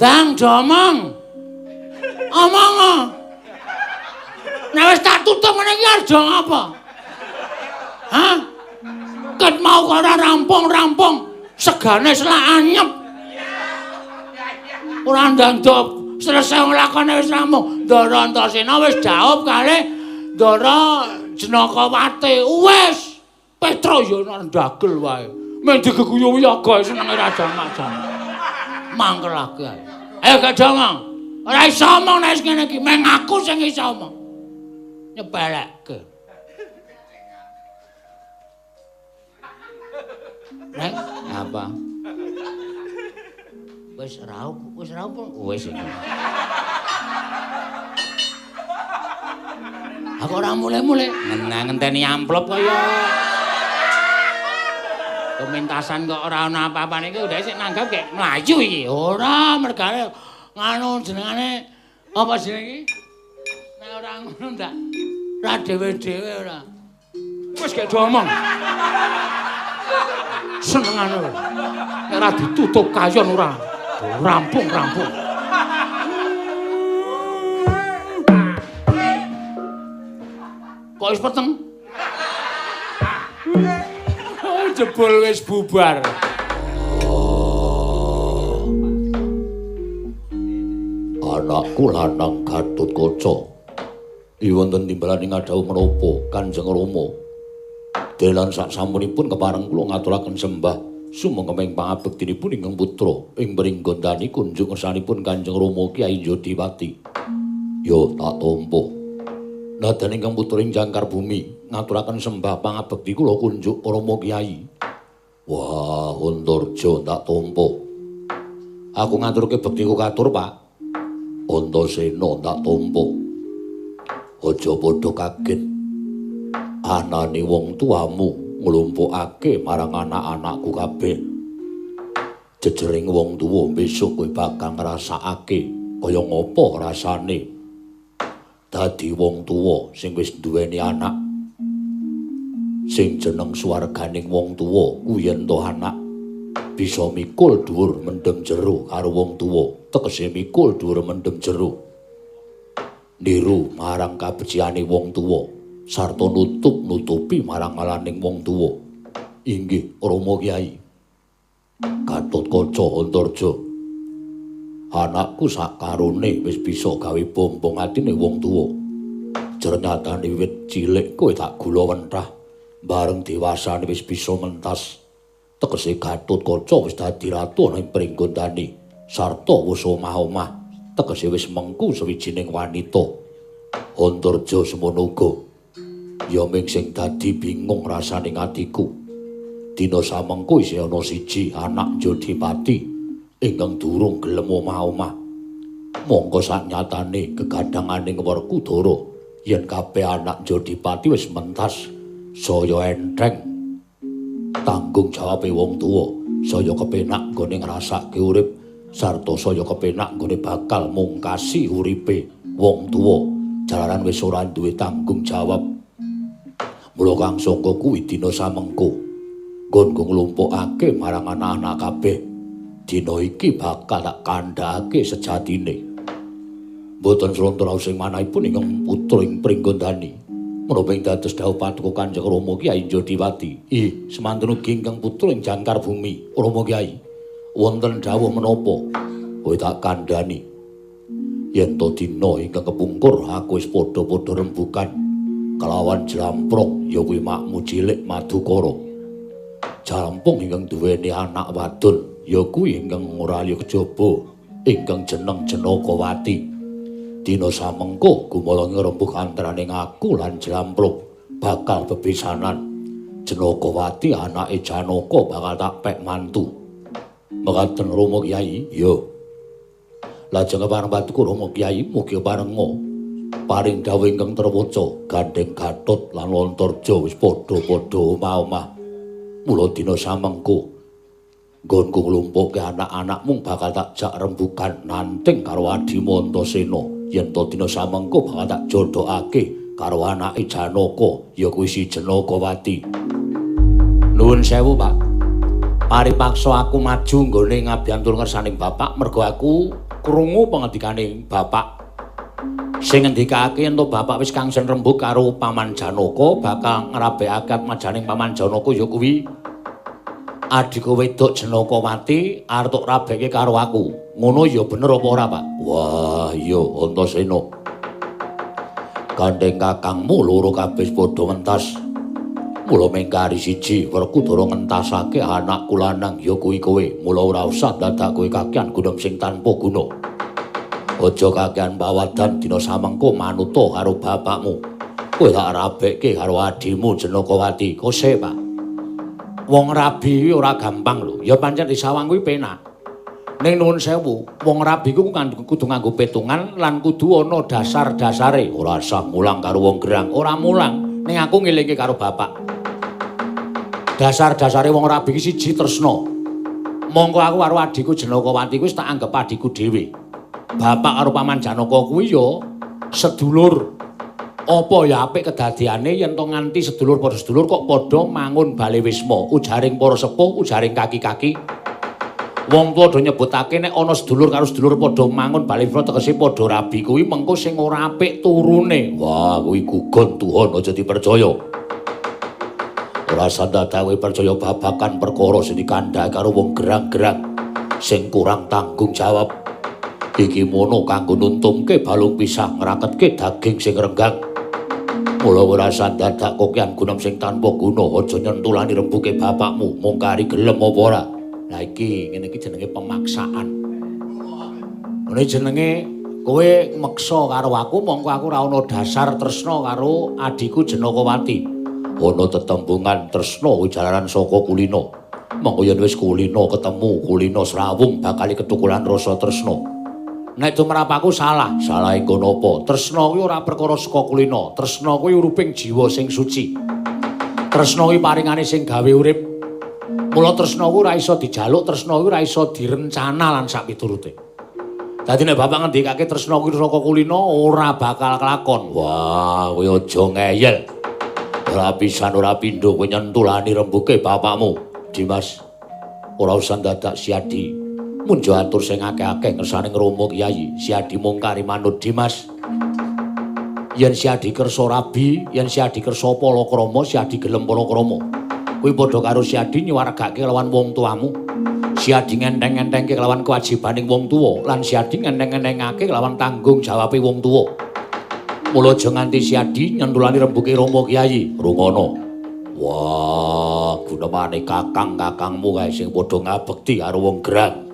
Dang domong. Omong. Nek wis tak tutup ngene iki aja ngapa? Hah? Ket mau kok ora rampung-rampung, segane selak anyep. Ora ndandok selesai nglakone wis rampung. Ndara Antasena wis jawab kalih Ndara Jenakawati wis. Petra ya ndagel wae. Men digeguyu wiyaga senenge rajang-rajang. Mangkelake ae. Ayo gak domong. Ora iso omong nek ngene iki, meng aku sing iso omong. Nyepelekke. Rek, apa? Wis raup. Wis iki. Aku ora mulai-mulai. Ngenteni amplop kaya. Pementasan kok ora ana apa-apane iki udah sik nanggap kayak mlayu iki. Ora mergane nganu jenengane apa jenenge iki? Nek ora ngono ndak ra dhewe-dhewe ora. Wis gak diomong. Senengane. Nek ora ditutup kayon ora. Rampung. Kok wis peteng? Jebul wis bubar. Anakku lanang Gatotkaca. Wonten timbalaning adhawuh menapa Kanjeng Rama. Delan saksampunipun kepareng kula ngaturaken sembah sumangga ing pangabektinipun ingkang putra ing Pringgondani kunjuk ngersanipun Kanjeng Rama Kyai Jodiwati. Yo tak tampa. Nadan ingkang putra ing Jangkar Bumi ngaturaken sembah pangabekti kula kunjuk Rama Kyai. Wah, Antarja tak tampa. Aku ngaturke bektiku katur, Pak. Antasena tak tampa. Aja padha kaget. Anane wong tuamu nglumpukake marang anak-anakku kabeh. Jejering wong tuwa besok kowe bakal ngrasakake kaya ngapa rasane dadi wong tuwa sing wis duweni anak. Sing jeneng swarganing wong tuwa kuwi ento anak bisa mikul dhuwur mendem jero karo wong tuwa, tegese mikul dhuwur mendem jero. Niru marang kabeciane wong tuwa sarta nutupi marang alaning wong tuwa. Inggih Rama Kyai. Gatotkaca Antarja. Anakku sakarone wis bisa gawe bombong atine wong tuwa. Ternyatane wiwit cilik kowe tak gula wentrah, bareng dewasane wis bisa mentas. Tegese Gatotkaca wis dadi ratu ning Pringgondani sarta wis omah-omah, tegese wis mengku sawijining wanita. Antarja semono uga. Ya ming sing dadi bingung rasane atiku. Dina samengko isih ana siji anak Jodipati ingkang durung gelem omah-omah. Monggo saknyatane kegadhanganing Werkudara yen kabeh anak Jodipati wis mentas saya enteng. Tanggung jawabe wong tuwa, saya kepenak nggone ngrasake urip sarta saya kepenak nggone bakal mungkasi uripe wong tuwa jalaran wis ora duwe tanggung jawab. Mula kang sangka kuwi dina samengko nggonku nglumpukake marang anak-anak kabeh. Dina iki bakal tak kandhake sejatine. Mboten slontara sing manahipun ingkang putra ing Pringgondani. Menapa ing dados dawuh Paduka Kanjeng Rama Kyai Jodiwati. Semanten ugi ingkang putra ing Jangkar Bumi. Rama Kyai, wonten dawuh menapa? Kowe tak kandhani. Yen to dina ingkang kepungkur aku wis padha-padha rembugan kelawan Jlamprong ya kuwi makmu cilik Madukara. Jlamprong ingkang duweni anak wadon ya kuwi ingkang ora liya kejaba ingkang jeneng Jenakawati. Dina samengko gumala ngrembug antaraning aku lan Jlamprong bakal bebesanan. Jenakawati anake Janaka bakal tak pek mantu. Mekaten Rama Kyai. Yo. Lajeng pareng Paduka Rama Kyai mugi parenga paring dawuh ingkang terwaca gandeng Gatot lan Antarja wis padha-padha omah-omah. Mula dina samengko nggonku nglumpukke anak-anak mung bakal tak jak rembugan nanting karo adimu Antasena. Yen to dina samengko bakal tak jodhokake karo anake Janaka ya kuwi si Jenakawati. Nuwun sewu, Pak. Paripaksa aku maju nggone ngabiyantur ngersaning bapak merga aku krungu pangandikaning bapak sing ngendikake ento bapak wis kangsen rembug karo Paman Janaka bakal ngrabekake majaning Paman Janaka ya kuwi adhiku wedok Janakawati arep tok rabeke karo aku. Ngono ya bener apa ora, Pak? Wah, iya Antasena. Gandeng kakangmu loro kabeh padha mentas. Mula mengkari siji Werkudara ngentasake anakku lanang ya kuwi kowe. Mula ora usah dadak kowe kakean gunung sing tanpa guna. Aja kakean bawadan dina samengko manuta karo bapakmu. Kowe tak rabekke karo adimu Janakawati. Kose, Pak. Wong rabi ora gampang lho. Ya pancen disawang kuwi penak. Ning nuwun sewu, wong rabi ku kudu nganggo petungan lan kudu ana dasar-dasare. Ora usah mulang karo wong gerang, ora mulang. Ning aku ngelingke karo bapak. Dasar-dasare wong rabi ki siji tresna. Mongko aku karo adhiku Janakawati kuwi tak anggap adhiku dhewe. Bapak karo Paman Janaka kuwi ya sedulur. Apa ya apik kedadiane yen to nganti sedulur padha sedulur kok padha mangun bale wisma ujaring para sepuh ujaring kaki-kaki wong tuwa do nyebutake nek ana sedulur karo sedulur padha mangun bale wisma tegese padha rabi kuwi mengko sing ora apik turune. Wah kuwi gugon Tuhan aja dipercaya. Ora sandadak kowe percaya babagan perkara sing dikandhake karo wong gerang-gerang sing kurang tanggung jawab. Iki mono kanggo nuntumke balung pisah ngraketke daging sing renggang. Mula ora sandadak kokian gunung sing tanpa guna aja nyentulani rembuke bapakmu mung kari gelem apa ora. Lah iki ngene iki jenenge pemaksaan. Ngene jenenge kowe meksa karo aku mongko aku ora ana dasar tresna karo adhiku Janakawati. Ana tetembungan tresna kuwi jalaran saka kulina. Mongko yen wis kulina ketemu kulina srawung bakal ketukulan rasa tresna. Nek tumrap aku salah, salah ing kono apa? Tresna kuwi ora perkara saka kulina, tresna kuwi uruping jiwa sing suci. Tresna kuwi paringane sing gawe urip. Mula tresna kuwi ora iso dijaluk, tresna kuwi ora iso direncana lan sak piturute. Dadi nek bapak ngendikake tresna kuwi saka kulina ora bakal kelakon. Wah, kowe aja ngeyel. Ora pisan ora pindho kowe nyentulani rembuke bapakmu. Dimas, ora usah dadak siadi. Munjo atur sing akeh-akeh ngersaning Rama Kyai, siadi mungkari manut Dimas. Yen siadi kersa rabi, yen siadi kersa palakrama, siadi gelem palakrama. Kuwi padha karo siadi nyuwargake lawan wong tuamu. Siadi ngenteng-entengke lawan kewajibaning wong tuwa lan siadi ngenteng-entengake lawan tanggung jawabe wong tuwa. Mula aja nganti siadi nyentulani rembuke Rama Kyai, rungono. Wah, gunemane kakang-kakangmu kae sing padha ngabekti karo wong gerang.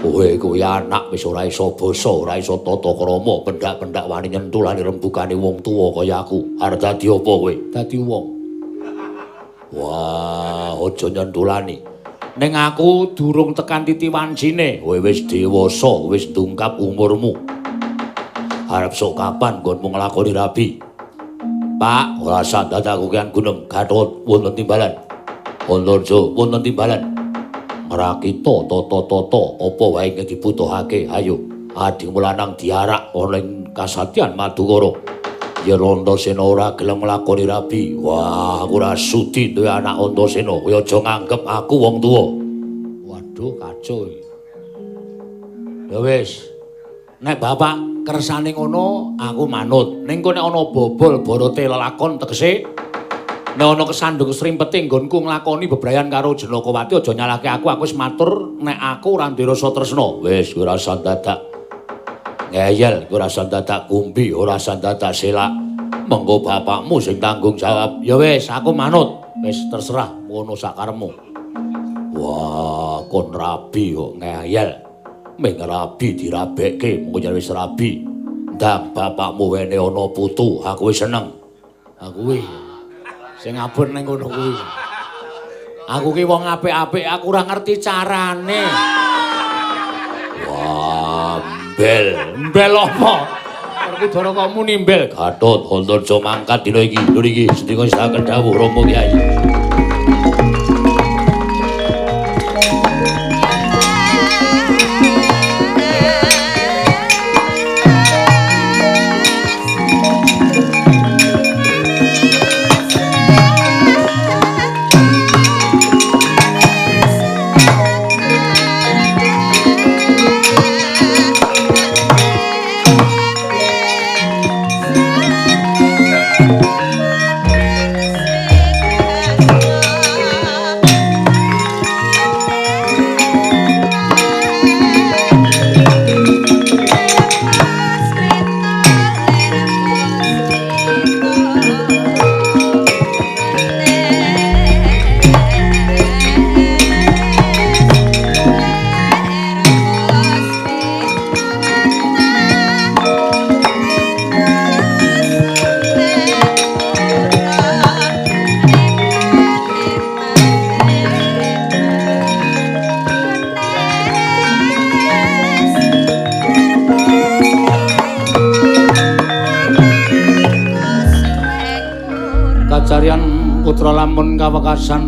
Kowe kuwi anak wis ora iso basa, ora iso tata krama, pendak-pendak wani nyentulani rembugane wong tuwa kaya aku. Arep dadi apa kowe? Dadi wong. Wah, aja nyentulani. Ning aku durung tekan titi wancine, kowe wis dewasa, wis ndungkap umurmu. Arep sok kapan nggonmu nglakoni rabi? Pak, ora sandadak kokean gunung Gatot wonten timbalan. Antarja wonten timbalan. Rakita tata-tata apa wae sing dibutuhake. Ayo, adhimu lanang diarak ana ing kasatyan Madukara. Yen Antasena ora gelem nglakoni rabi, wah aku ora sudi duwe anak Antasena. Kowe aja nganggep aku wong tuwa. Waduh, kacau iki. Ya wis. Nek bapak kersane ngono, aku manut. Ning kok nek ana bobol borote lelakon tegese nek ana kesandung srimpete nggonku nglakoni bebrayan karo Janakawati aja nyalahke aku wis matur nek aku ora duwe rasa tresna. Wis ora usah dadak ngeyel, ora usah dadak kumbi, ora usah dadak selak. Mengko bapakmu sing tanggung jawab. Ya wis aku manut. Wis terserah ngono sakarepmu. Wah, kon rabi kok ngeyel. Ming rabi dirabekke, mengko yen wis rabi. Ndang bapakmu wene ana putu, aku wis seneng. Aku wis sing abot ning kono kuwi. Aku ki wong apik-apik, aku ora ngerti carane. Wah, mbel apa? Werkudara kok muni mbel. Gatot Antarja mangkat dina iki. Lho iki sedika saken dawuh Rama Kyai. putra lamun kawekasan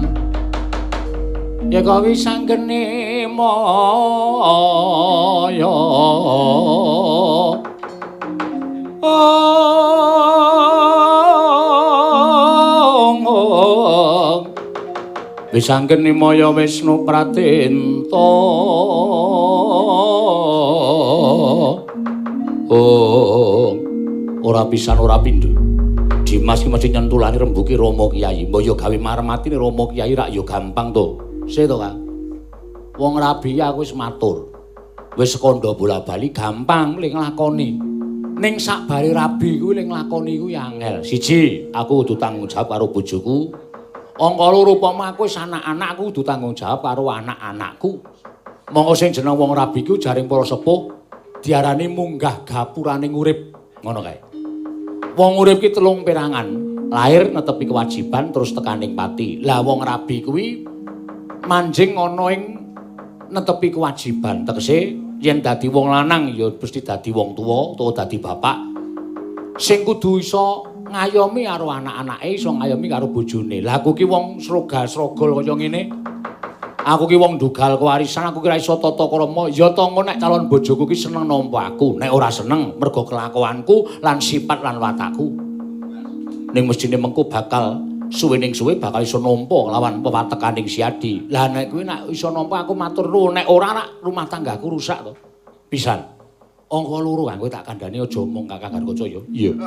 ya kawi sanggene moyo wis sanggene moyo Wisnu Pratenta ora pisan ora pindho Dimas ki mesti nyentulani rembuke Rama Kyai mbok yo gawe marmatine Rama Kyai rak yo gampang to se to Kang wong rabi aku wis matur wis kandha bola-bali gampang ling nglakoni ning sakbare rabi kuwi ling nglakoni kuwi angel siji aku kudu tanggung jawab karo bojoku angka loro upama aku wis anak-anakku kudu tanggung jawab karo anak-anakku monggo sing jeneng wong rabi ku jaring para sepuh diarani munggah gapuraning urip ngono kae wong urip ki telung perangan lahir netepi kewajiban terus tekaning pati lah wong rabi kuwi manjing ana ing netepi kewajiban tegese yen dadi wong lanang ya mesti dadi wong tuwa utawa dadi bapak sing kudu iso ngayomi karo anak-anake iso ngayomi karo bojone lah aku ki wong sroga-srogol kaya ngene aku ki wong dugal kewarisan aku ki ora iso tata krama ya tangga nek calon bojoku ki seneng nampa aku nek ora seneng mergo kelakuanku lan sifat lan watakku ning mestine mengko bakal suwening suwe bakal iso nampa lawan pewatekaning Siadi lah nek kuwi nek iso nampa aku matur nuwun nek ora nek rumah tanggaku rusak to pisan angka loro kan kowe tak kandhani aja omong Kakang Garkaca ya iya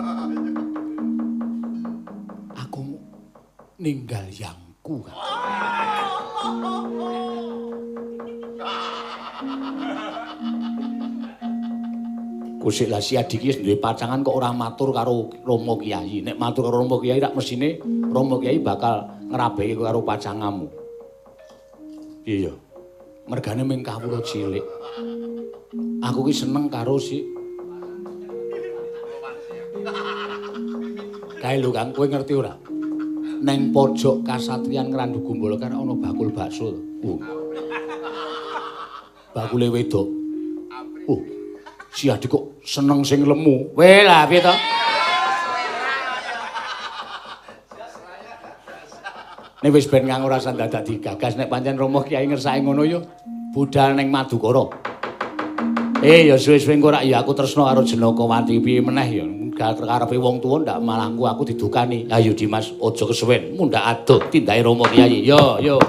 aku ninggal yangku kan Kusik lah Siadi ki duwe pacangan kok ora matur karo Rama Kyai. Nek matur karo Rama Kyai rak mesine Rama Kyai bakal ngrabeki karo pacangamu. Iya. Mergane ming kawula cilik. Aku ki seneng karo si Kae lho Kang, kowe ngerti ora? Neng pojok kasatriyan Ngrandu Gumbala kan ana bakul bakso. Bakule wedok. Siadi kok seneng sing lemu. Weh lah piye to? Nek wis ben kang ora sandadak digagas nek pancen Rama Kyai ngersake ngono yo budal ning Madukara. Ya suwe-suwe engko rak ya aku tresno karo Jenakawati piye meneh ya. Karepe wong tuwa ndak malangku aku didukani. Ayo Dimas aja kesuwen mundhak adoh tindake Rama Kyai. Yo.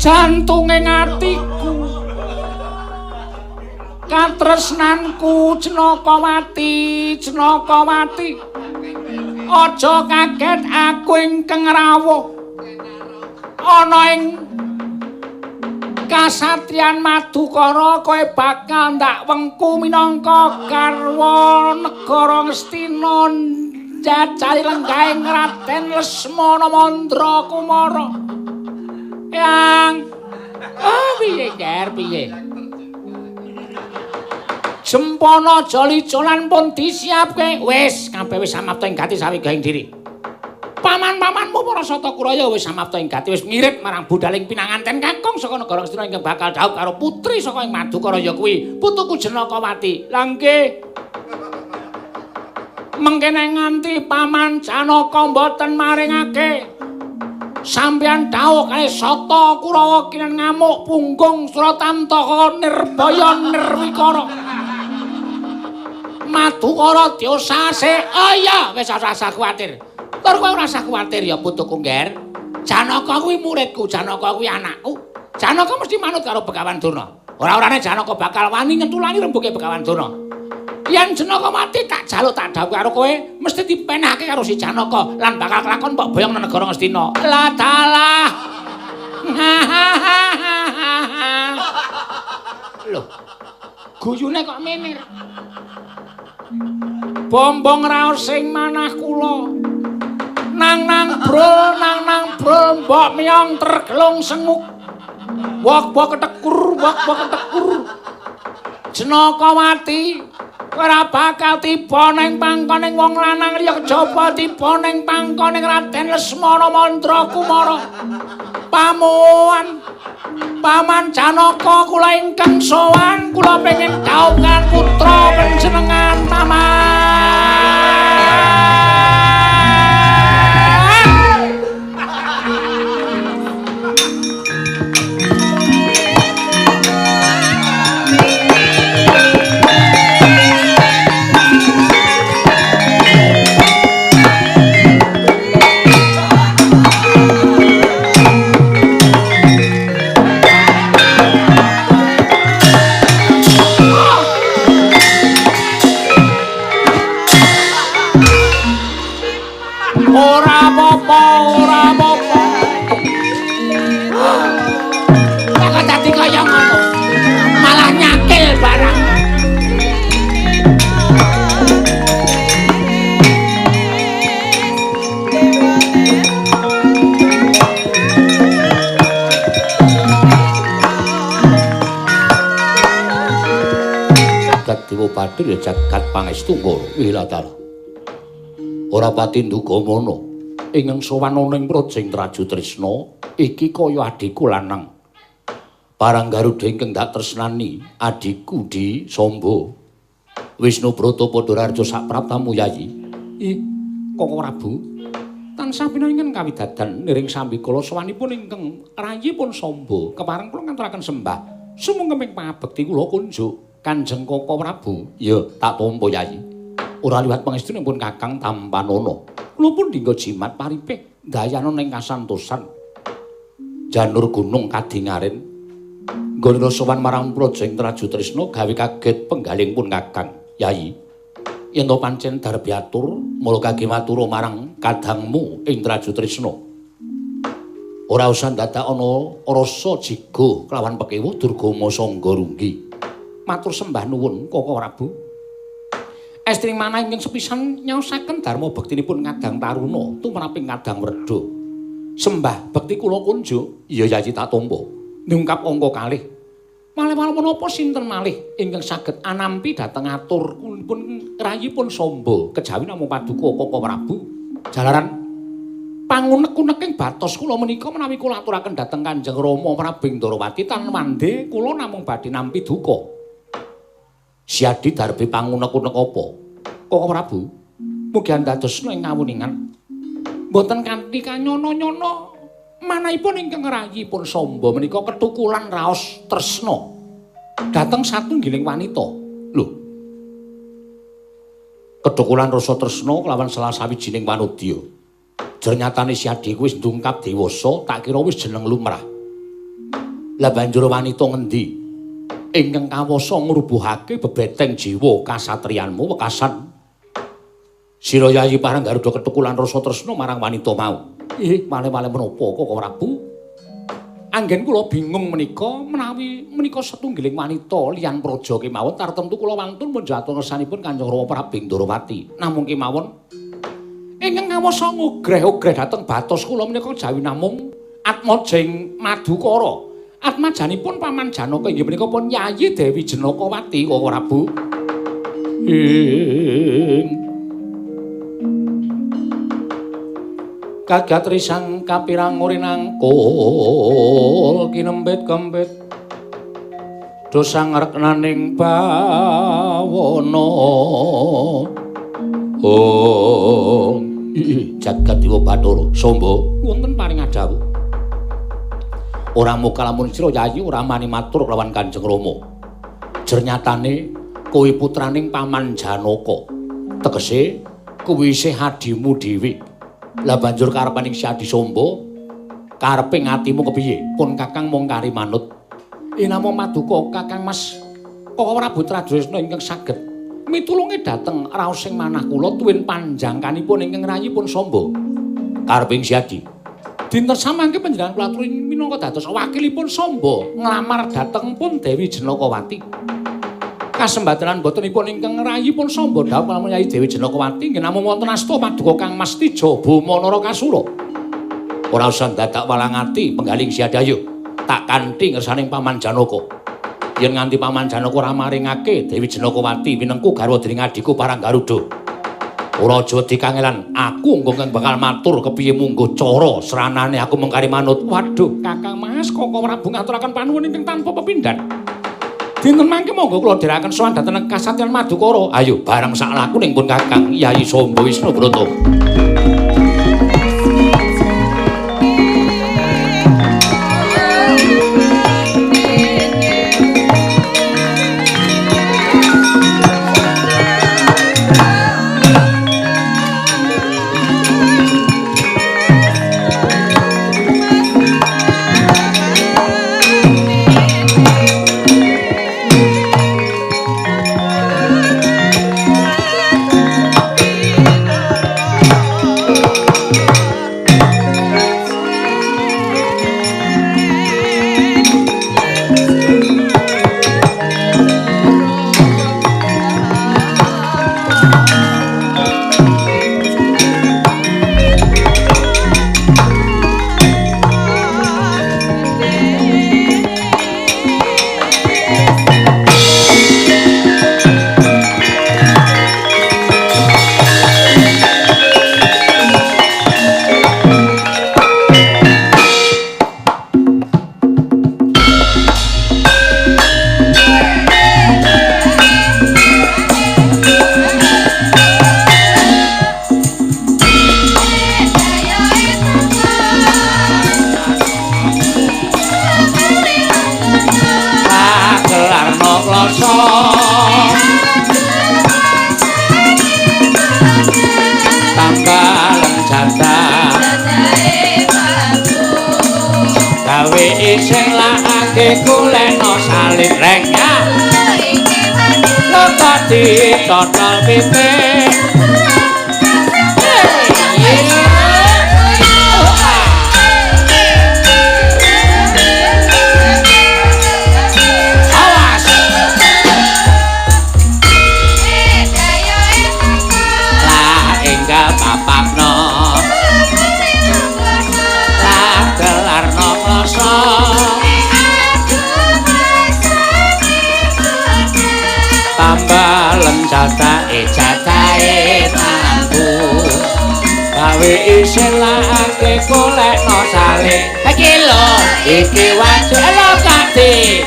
Jantunging atiku katresnanku Jenakawati aja kaget aku ingkang rawuh ana ing kasatriyan Madukara kowe bakal ndak wengku minangka garwa negara Ngastina njajali lenggahing Raden Lesmana Mandra Kumara yang piye jar piye Jempana joli-jolan pun disiapke wis kabeh wis samapta ing gati sawigahing diri paman-pamanmu para Satakuraya wis samapta ing gati wis ngirit marang budaling pinanganten kakung saka negara Ngastina ingkang bakal dhaup karo putri saka ing Madukara ya kuwi putuku Jenakawati lha nggih mengkene nganti paman Janaka mboten maringake sampeyan dawuh kali Sata Kurawa kinen ngamuk punggung Suratantaka Nirbaya Nirwikara Madukara diosase iya wis ora usah kuwatir tur kowe ora usah kuwatir ya putuku Ngger Janaka kuwi muridku Janaka kuwi anakku Janaka mesti manut karo Begawan Durna ora-orane Janaka bakal wani nyentulani rembuke Begawan Durna yen Jenakawati tak jaluk tak dawuh karo kowe mesti dipenahke karo si Janaka lan bakal kelakon mbok boyong nang negara Ngastina. Lah dalah. Lho. Guyune kok menir. Bombong raos sing manah kula. Nang bro mbok miyong tergelung senguk. Wok ketekur. Jenakawati ora bakal tiba ning pangkoning wong lanang liya kejaba tiba ning pangkoning Raden Lesmana Mandra Kumara. Pamuan Paman Janaka kula ingkang sowan kula pengin dhaopan putra panjenengan Ora apa-apa. Kok dadi kaya ngono? Malah nyakil barang. Jagat Dewa Bathara ya jagat pangestu Wilatara. Ora pati nduga mono ingkang sowan ana ing Projeng Traju Trisna iki kaya adhiku lanang parang Garuda ingkang dak tresnani adhiku di Samba Wisnu Brata Padha Raja sak praptamu Yayi Koko Prabu tansah pinangan kawidadan niring sambikala sowanipun ingkang rayipun Samba kepareng kula ngaturaken sembah sumengkeng pangabekti kula kunjuk Kanjeng Koko Prabu ya tak tampa Yayi. Ora liwat pangestunipun Kakang Tampanana. Kula pun dinggo jimat paripih dayana ing kasantosan. Janur gunung kadingaren. Nggone sowan marang Projeng Traju Trisna gawe kaget penggalingpun Kakang Yayi. Yen to pancen darbiatur mula kagem matur marang kadangmu ing Traju Trisna. Ora usah dadak ana rasa jiga kelawan pekewu Durgama Sangga Runggi. Matur sembah nuwun Koko Prabu. Estri manah ingkang sepisan nyaosaken dharma bektinipun Kadang Taruna tumraping Kadang Wreda. Sembah bekti kula kunjuk, ya Yayi tak tampa. Nungkap angka kalih. Malih-malih menapa sinten malih ingkang saged anampi dhateng atur pun rayipun Samba kejawi namung paduka Koko Prabu. Jalaran pangunek-uneking batos kula menika menawi kula aturaken dhateng Kanjeng Rama Prabing Ndarawati tan mande kula namung badhe nampi duka. Siadi darbe pangunek-unek apa? Koko Prabu, mugi andadosna ing ngawuningan. Mboten kanthi kanyono-nyono manahipun ingkang rayipun Samba menika ketukulan raos tresna dhateng satunggiling wanita. Lho. Ketukulan rasa tresna kelawan salah sawijining wanudya. Jernyatane Siadi kuwi wis ndungkap dewasa, tak kira wis jeneng lumrah. Lah banjur wanita ngendi? Ingkang kawasa ngrubuhake bebeteng jiwa kasatriyanmu wekasan. Sira Yayi parang Garuda ketukulan rasa tresna marang wanita mau. Malih-malih menapa Koko Prabu? Anggen kula bingung menika menawi menika setunggiling wanita liyan praja kemawon tartemtu kula wantun mun jatuh ngersanipun Kanjeng Rama Prabing Ndarawati. Namung kemawon ingkang kawasa ngugreh-ugreh dhateng batos kula menika jawi namung Atmajeng Madukara. Atmajanipun Paman Janaka inggih menika pun Yayi Dewi Jenakawati Koko Prabu. Kagat risang kapirang urinangkul kinembet-kembet dosang reknaning bawana. Jagat Dewa Bathara Samba wonten paring adhawuh. Ora muka lamun sira Yayi ora mani matur kelawan Kanjeng Rama. Jernyatane kowe putraning Paman Janaka. Tegese kuwi isih adimu dhewe. Lah banjur karepaning Siadi Samba kareping atimu kepiye? Pun Kakang mung kari manut. Namung Maduka Kakang Mas Koko Prabu Tradresna ingkang saged mitulungi dhateng raosing manah kula tuwin panjangkanipun ingkang rayipun Samba. Kareping Siadi dinten samangke panjenengan kula aturi minangka dados wakilipun Samba nglamar dhateng pun Dewi Jenakawati. Kasembadenan botenipun ingkang rayipun Samba dawuh lamun Yayi Dewi Jenakawati nggih namung wonten asta Paduka Kang Mas Tija Bama Narakasura. Ora usah dadak walang ati penggaling Siadayu. Tak kanthi ngersaning Paman Janaka. Yen nganti Paman Janaka ora maringake Dewi Jenakawati minengku garwa dening adhiku Parang Garuda. Ora aja dikangelan, aku engko bakal matur kepiye munggo cara seranane aku mengkari manut. Waduh, Kakang Mas sanes Koko Prabu ngaturaken panuwun ingkang tanpa pepindhan. Dinten mangke monggo kula dherekaken sowan dhateng Kasatyan Madukara. Ayo bareng sak lakuning pun Kakang Yayi Samba Wisnu Brata. Kuleno salib rengnya Lokati total pipin Awas Lah enggal papakno Lah gelarno kloso Tambalen jatahe mampu gawe isin lake golekno saleh iki lho iki wajib lokati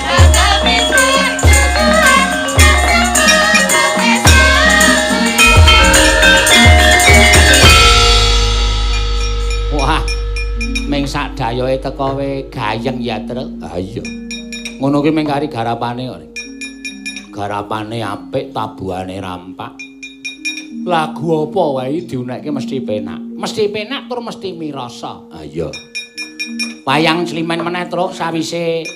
wah ming sak dayoe teko we gayeng ya Truk ha iya ngono ki ming kari garapane kok garapane apik, tabuhane rampak. Lagu apa wae diunekke mesti penak tur mesti mirasa. Ah iya. Wayang Climen meneh Truk sawise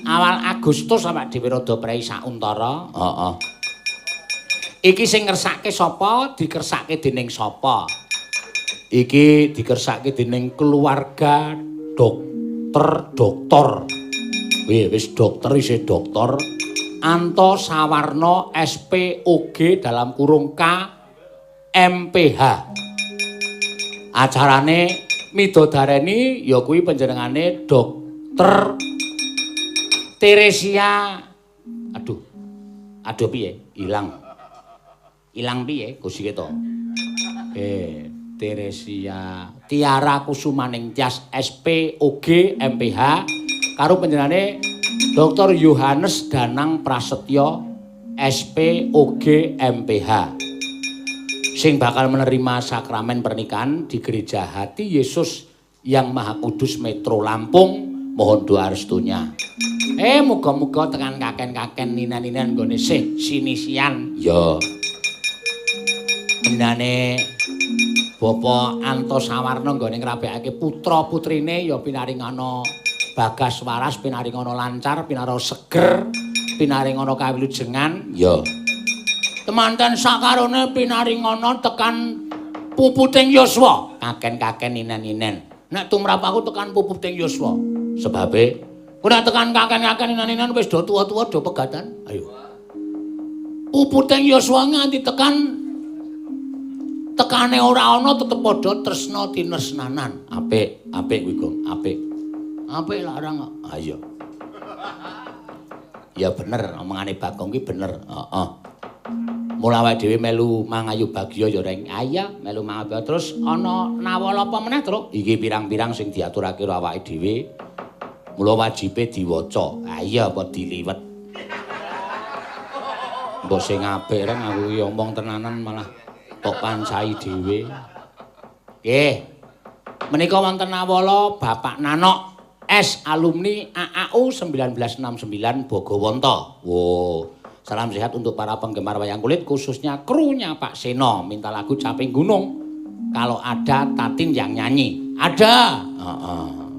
awal Agustus sampe dhewe rada prei sauntara. Heeh. Iki sing ngersake sapa? Dikersake dening sapa? Iki dikersake dening keluarga dokter. Wis dokter isih dokter. Anto Sawarno SPOG dalam kurung K MPH. Acarane midodareni ya kuwi panjenengane Dokter Teresia. Aduh piye? Ilang piye Gusti Keto? Teresia Tiara Kusumaning Tias SPOG MPH karo panjenengane Dr. Yohanes Danang Prasetyo SPOG MPH sing bakal menerima sakramen pernikahan di Gereja Hati Yesus yang Maha Kudus Metro Lampung. Mohon doa restunya. Muga-muga tekan kaken-kaken ninan-ninan nggone sinisian. Ya. Benane Bapak Anto Sawarno nggone ngrabekake putra-putrine ya pinaringana bagas waras, pinaringana lancar, pinaro seger, pinaringana kawilujengan. Ya. Temanten sakarone pinaringana tekan puputing yuswa. Kaken-kaken ninan-ninan. Nek tumrap aku tekan puputing yuswa. Sebabe ora tekan kaken-kaken ninan-ninan wis do tuwa-tuwa do pegatan. Ayo. Puputing yuswa nganti tekane ora ana tetep padha tresna tinesnanan. Apik kuwi, Gong. Apik larang kok. Ayo. Ya bener, omongane Bagong ki bener. Heeh. Mula awake dhewe melu mangayu bagya ya reng. Aya melu mangayu terus ana nawala apa meneh, Truk? Iki pirang-pirang sing diaturake karo awake dhewe. Mula wajibe diwaca. Ha iya apa diliwet. Mbok sing apik rek aku iki omong tenanan malah tok pancai dhewe. Nggih. Menika wonten awala Bapak Nanok S alumni AAU 1969 Bogowonto. Wow. Salam sehat untuk para penggemar wayang kulit khususnya krunya Pak Seno. Minta lagu Caping Gunung. Kalau ada Tatin yang nyanyi. Ada.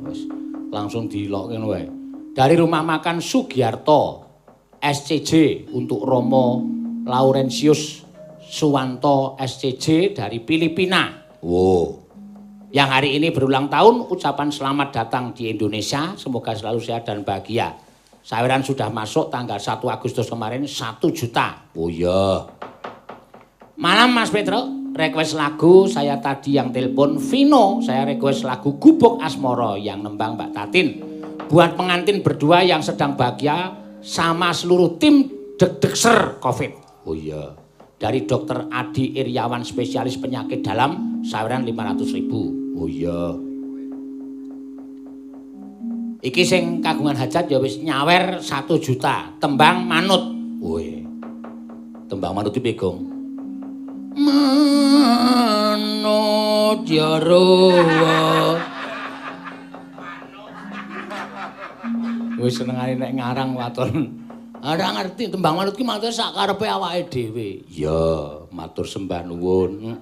Wis langsung dilokke wae. Dari rumah makan Sugiarto SCJ untuk Romo Laurentius Suwanto SCJ dari Filipina. Wow. Yang hari ini berulang tahun, ucapan selamat datang di Indonesia. Semoga selalu sehat dan bahagia. Saweran sudah masuk tanggal 1 Agustus kemarin 1 juta. Oh iya. Malam Mas Petro, request lagu saya tadi yang telepon Vino. Saya request lagu Gubuk Asmoro yang nembang Mbak Tatin. Buat pengantin berdua yang sedang bahagia sama seluruh tim Deg-Degser Covid. Oh iya. Dari Dr. Adi Iriawan spesialis penyakit dalam saweran 500.000. Oh iya. Iki sing kagungan hajat ya wis nyawer 1 juta. Tembang manut. Woi. Tembang manut iki Gong. Manut ya rowo. Wis senengane nek ngarang waton. Ora ngerti tembang manut ki matur sak karepe awake dhewe. Ya, matur sembah nuwun.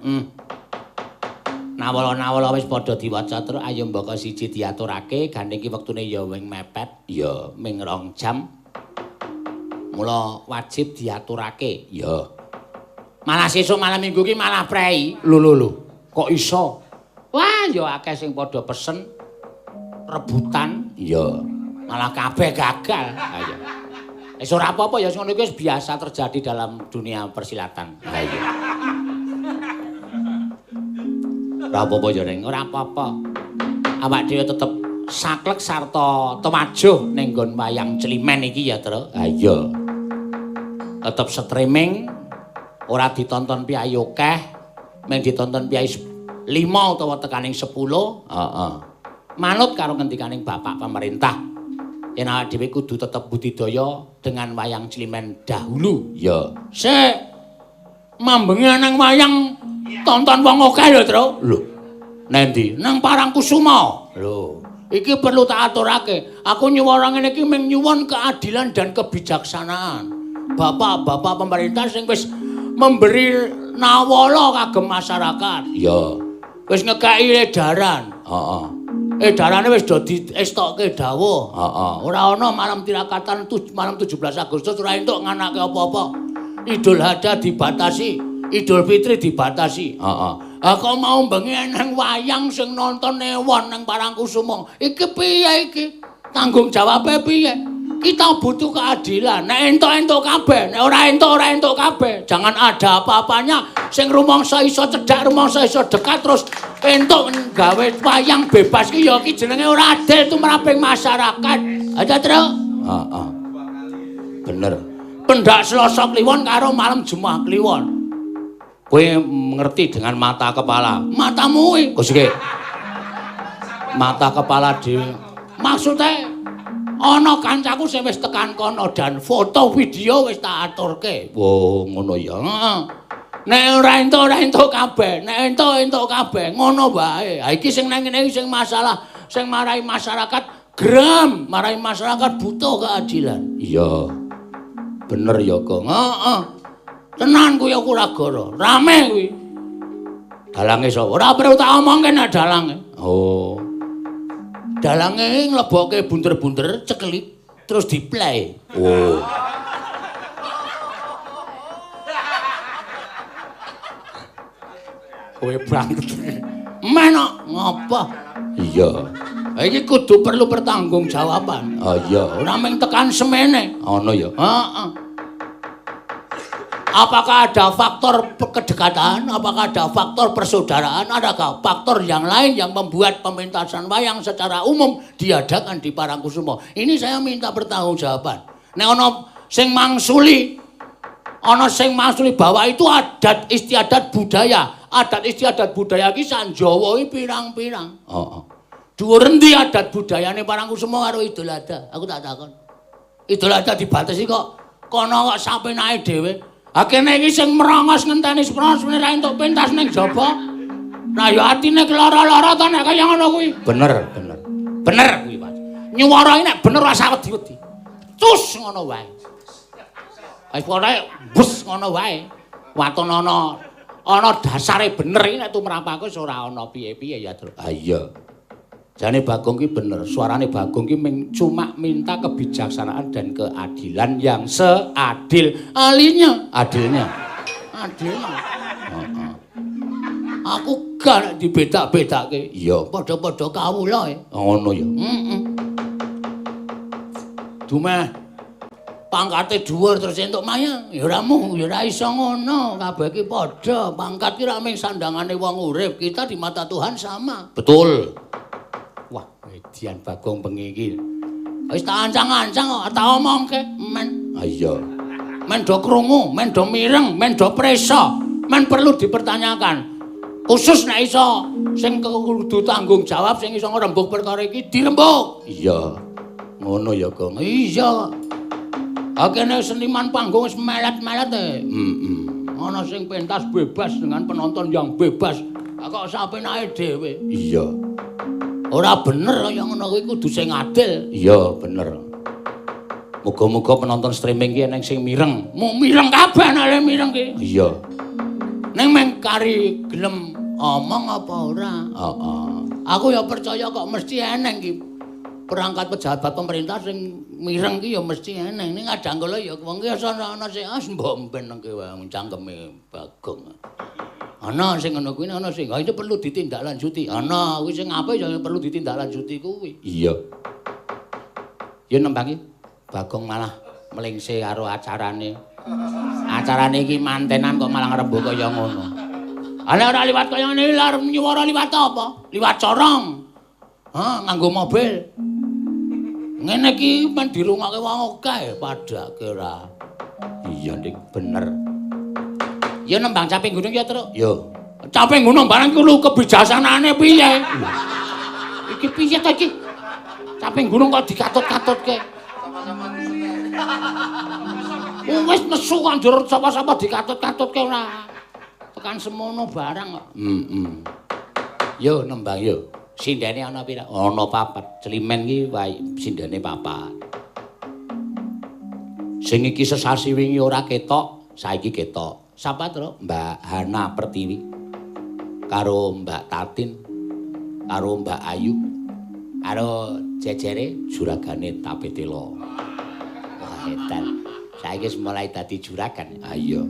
Nawala-nawala wis padha diwaca terus ayo mbaka siji diaturake gandeng ki wektune ya wing mepet ya ming 2 jam. Mula wajib diaturake ya. Malah sesuk malam minggu ki malah prei. Lho. Kok iso? Wah, ya akeh sing padha pesen rebutan ya. Malah kabeh gagal. Ayo. Wis ora apa-apa ya sing ngono iki wis biasa terjadi dalam dunia persilatan. Ayo. Ora apa-apa ya Reng, ora apa-apa. Awak dhewe tetep saklek sarta temajuh ning nggon wayang Climen iki ya, Tru. Ha iya. Tetep streaming, ora ditonton piyai akeh, mung ditonton piyai 5 utawa tekaning 10. Heeh. Manut karo ngendikaning Bapak pemerintah. Yen awak dhewe kudu tetep budidaya dengan wayang Climen dahulu. Ya. Sik mambengi nang wayang tonton wong akeh lho, Tru. Lho. Nendi? Nang Parangkusuma. Lho, iki perlu tak aturake. Aku nyuwun ngene iki mung nyuwun keadilan dan kebijaksanaan. Bapak-bapak pemerintah sing wis memberi nawala kagem masyarakat. Iya. Wis ngekaki edaran. Heeh. Edarane wis do diestokke dawuh. Heeh. Ora ana malam tirakatan malam 17 Agustus ora entuk nganake apa-apa. Idul Adha dibatasi. Idul Fitri dibatasi. Heeh. Kok mau bengi nang wayang sing nonton ewon nang Parangkusuma. Iki piye iki? Tanggung jawabe piye? Kita butuh keadilan. Nek entuk-entuk kabeh, nek ora entuk kabeh. Jangan ada apa-apanya sing rumangsa iso cedhak, rumangsa iso dekat terus entuk gawe wayang bebas ki ya iki jenenge ora adil tumraping masyarakat. Ada, Tru? Heeh. Bener. Pendak Selasa Kliwon karo malam Jumat Kliwon. Kowe ngerti dengan mata kepala. Matamu kuwi. Kosike. Mata kepala dhewe. Maksude ana kancaku sing wis tekan kono dan foto video wis tak aturke. Wo, ngono ya. Heeh. Nek ora entuk kabeh, nek entuk kabeh, ngono wae. Ha iki sing nang kene iki sing masalah, sing marai masyarakat geram, marai masyarakat butuh keadilan. Iya. Bener ya, Kang. Heeh. Tenan kuwi aku ora goro. Rame kuwi. Dalange sapa? Ora perlu tak omongke nek dalange. Oh. Dalange nglebokke bunter-bunter cekelik terus diplay. Oh. Kowe banget. Menok ngopo? Iya. Iki kudu perlu pertanggungjawaban. Oh iya, ora mung tekan semene. Ono ya. Heeh. Apakah ada faktor kedekatan? Apakah ada faktor persaudaraan? Adakah faktor yang lain yang membuat pementasan wayang secara umum diadakan di Parangkusuma? Ini saya minta pertanggungjawaban. Nek ana sing mangsuli bahwa itu adat istiadat budaya. Adat istiadat budaya ki sak Jawa iki pirang-pirang. Heeh. Dhuwur endi adat budayane Parangkusumo karo Idul Adha? Aku tak takon. Idul Adha dibatasi kok kono kok sapenake dhewe. Ha kene iki sing merongos ngenteni sprosmene ra entuk pentas ning jaba. Nah ya atine keloro-loro to nek kaya ngono kuwi. Bener kuwi, Mas. Nyuwarai nek bener ora usah wedi-wedi. Cus ngono wae. Wis pokoke bus ngono wae. Waton ana dasare bener iki nek tumrapaku wis ora ana piye-piye ya, Tru. Ah iya. Jane Bagong ki bener, suarane Bagong ki cuma minta kebijaksanaan dan keadilan yang adilnya. Aku gak dibeda-bedake. Iya, padha-padha kawula e. Ngono ya. Dumeh pangkate dhuwur terus entuk mayang. Ya ora mung, ya ora iso ngono. Kabeh ki padha. Pangkat ki ra mung sandangane wong urip. Kita di mata Tuhan sama. Betul. Wah, edian Bagong bengi iki. Wis tak ancang-ancang kok tak omongke, men. Ah iya. Men do krungu, men do mireng, men do presa, men perlu dipertanyakan. Khusus nek iso sing kudu tanggung jawab sing iso ngrembug perkara iki dirembug. Iya. Ngono ya, Gong. Iya. Akene seniman panggung wis melet-melet e. Ana sing pentas bebas dengan penonton yang bebas. Kok sapenake dhewe. Iya. Ora bener kaya ngono kuwi kudu sing adil. Iya, bener. Muga-muga penonton streaming ki eneng sing mireng. Mu mireng kabeh nek mireng ki. Iya. Ning meng kari gelem omong apa ora? Heeh. Aku ya percaya kok mesti eneng ki. Perangkat pejabat pemerintah sing mireng ki ya mesti eneng. Ning kadang kala ya wong ki ana sing mbomben nang ki wae cangkeme Bagong. Ana sing ngono kuwi ana sing itu perlu ditindaklanjuti. Ana kuwi sing apik ya perlu ditindaklanjuti kuwi. Iya. Ya nembangi Bagong malah mlingse karo acarane. Acarane iki mantenan kok malah ngrembug kaya ngono. Ana ora liwat kaya ngene lar nyuwara liwat apa? Liwat corong. Nganggo mobil. Ngene iki men dirungokke wong akeh padake ora. Iya Dik, bener. Ya nembang caping gunung ya, Truk. Yo. Caping gunung barang kuwi kebijaksanaane piye? Iki piye ta iki? Caping gunung kok dikatut-katutke. Wis nesu kok njur sapa-sapa dikatut-katutke ora. Tekan semono barang kok. Yo nembang yo. Sindene ana pira? Ana 4. Celimen ki wae sindene 4. Sing iki sesasi wingi ora ketok, saiki ketok. Sapa to? Mbak Hana Pertiwi. Karo Mbak Tatin, karo Mbak Ayu, karo jejere juragane Tapetelo. Wah, edan. Saiki wis mulai dadi juragan. Ah iya.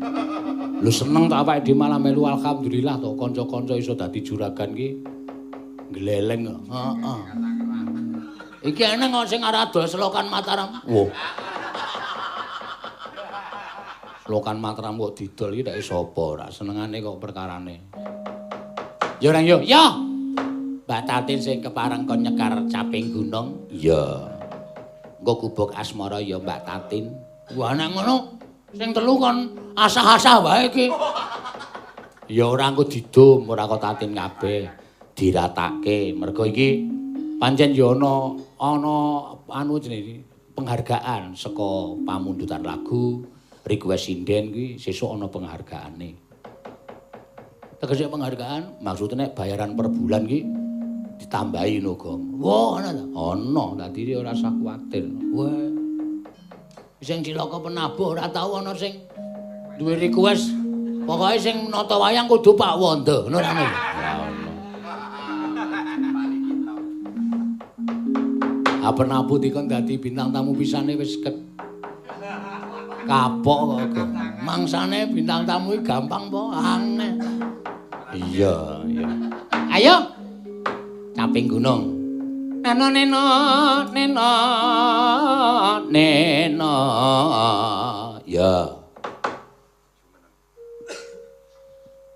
Lu seneng tak awake dhewe malah melu alhamdulillah to kanca-kanca iso dadi juragan ki. Gleleng kok. Heeh. Iki eneng kok sing arep adol selokan Mataram. Wo. Selokan Mataram kok didol iki nek sapa ora senengane kok perkarane. Ya Rang yo. Ya. Mbak Tatin sing kepareng kon nyekar caping gunung. Iya. Engko gubuk asmara ya Mbak Tatin. Wah nek ngono sing telu kon asah-asah wae iki. Ya ora engko didum, ora kok Tatin kabeh. Diratake. Mergo iki pancen ya ana anu jenenge penghargaan saka pamundutan lagu, request sinden kuwi sesuk ana penghargaane. Tegese penghargaan maksudnya nek bayaran per bulan ki ditambahi no, Gong. Wah, ana ta? Ana, dadi ora usah kuwatir. Wah. Sing cilaka penabuh ora tau ana sing duwe request. Pokoke sing nata wayang kudu Pak Wanda, ngono ta. Apa nabu dikon dadi bintang tamu pisane wis kapok kok. Mangsane bintang tamu iki gampang po, angel. Iya, iya. Ayo. Caping gunung. Neno neno neno neno. Ya.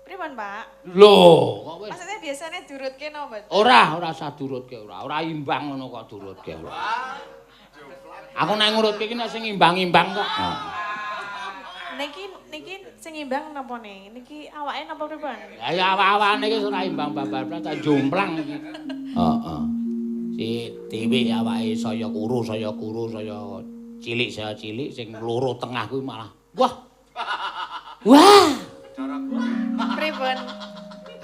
Pripun, Pak? Loh, kok wis Maksudnya biasanya durutke napa? ora usah durutke ora. Ora imbang ngono kok durutke. Aku nek ngurutke iki nek sing imbang-imbang kok. Niki sing imbang napa nih? Niki awake napa pripun? Ya awak-awakne iki ora imbang babar tak jomplang iki. Heeh. Si dhewe awake saya kuru saya cilik sing loro tengah kuwi malah wah. Wah. Pripun?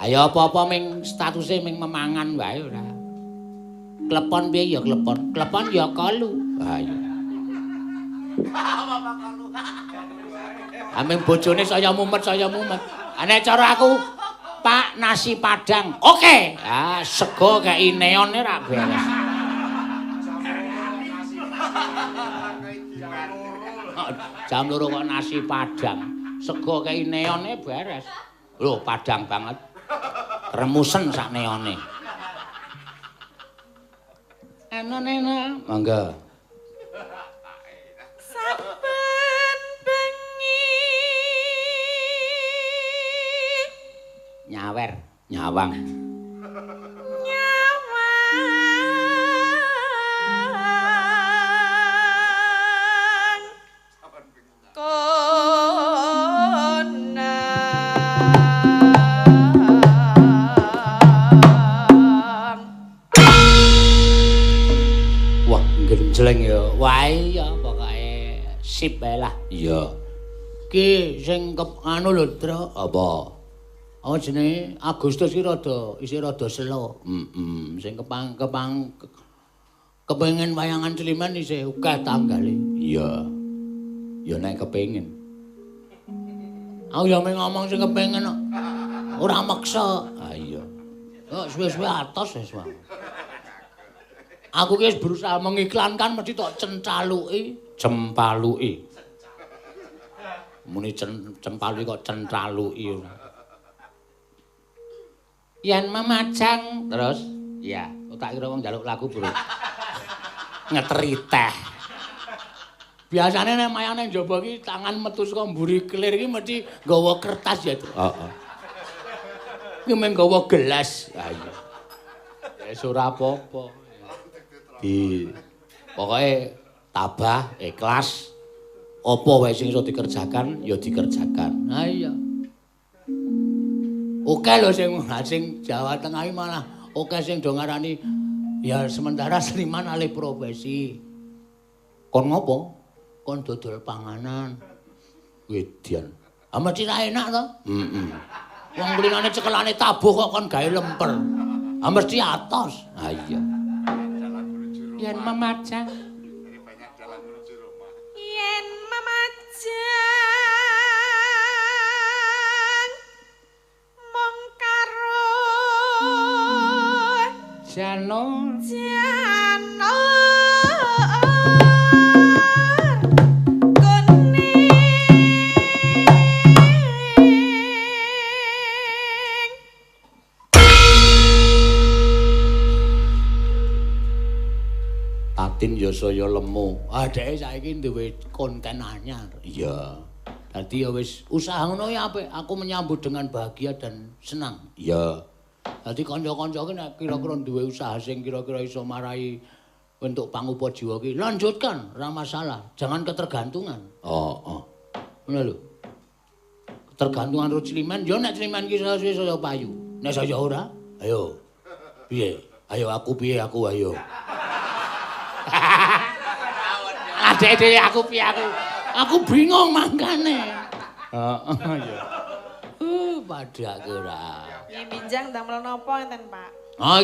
Ayo apa-apa ming statuse ming memangan wae ora. Klepon piye ya klepon. Klepon ya kalu. Ha iya. Aming bojone saya mumet. Nek cara aku Pak nasi padang. Oke. Ah sego kei neone ra beres. Jam 2 kok nasi padang. Sego kei neone beres. Lho padang banget. Remusen sak neone. Enak. Mangga. Saben bengi Nyawang. Wah, genjleng ya. Wae ya pokoke sip bae lah. Iya. Ki sing anu lho, Tru. Apa? Oh jenenge Agustus ki isih rada selo. Sing kepengin wayangan Ciliman isih akeh tanggale. Iya. Ya nek kepengin. Aku ya mung ngomong sing kepengin kok. Ora maksa. Ah iya. Kok suwe-suwe atos wis wae. Aku ki wis berusaha mengiklankan mesti tok cempaluki. Muni cempaluki kok centraluki ora. Yen memajang terus ya tak kira wong njaluk lagu bro ngeteri teh biasane nek mayane njaba iki tangan metu saka mburi kelir iki mesti nggawa kertas ya heeh iki men nggawa gelas ha iya wis ora apa-apa di pokoke tabah ikhlas apa wae sing iso dikerjakan ya dikerjakan ha iya. Oke lho sing Jawa Tengah iki malah oke sing do ngarani ya sementara seniman alih profesi. Kon ngopo? Kon dodol panganan. Wedian. Ah mesti ra enak to? Wong mlinane cekelane tabuh kok kon gawe lemper. Ah mesti atos. Ah iya. Yen memajang. yen memajang mong karo Jano Tatin ya saya lemu. Adeke saiki duwe konten anyar. Iya. Dadi ya wis usaha ngono ya apik. Aku menyambut dengan bahagia dan senang. Iya. Dadi kanca-kanca ki nek kira-kira duwe usaha sing kira-kira iso marai untuk pangupa jiwa ki, lanjutkan, ora masalah. Jangan ketergantungan. Oh. Ngono lho. Ketergantungan karo Ciliman, ya nek Ciliman ki saya payu. Nek saya ora, ayo. Piye? Ayo aku piye aku ayo. Adek dhewe aku piye aku. Aku bingung mangkane. Heeh ya. Padake ora. Piye minjang damel napa enten, Pak?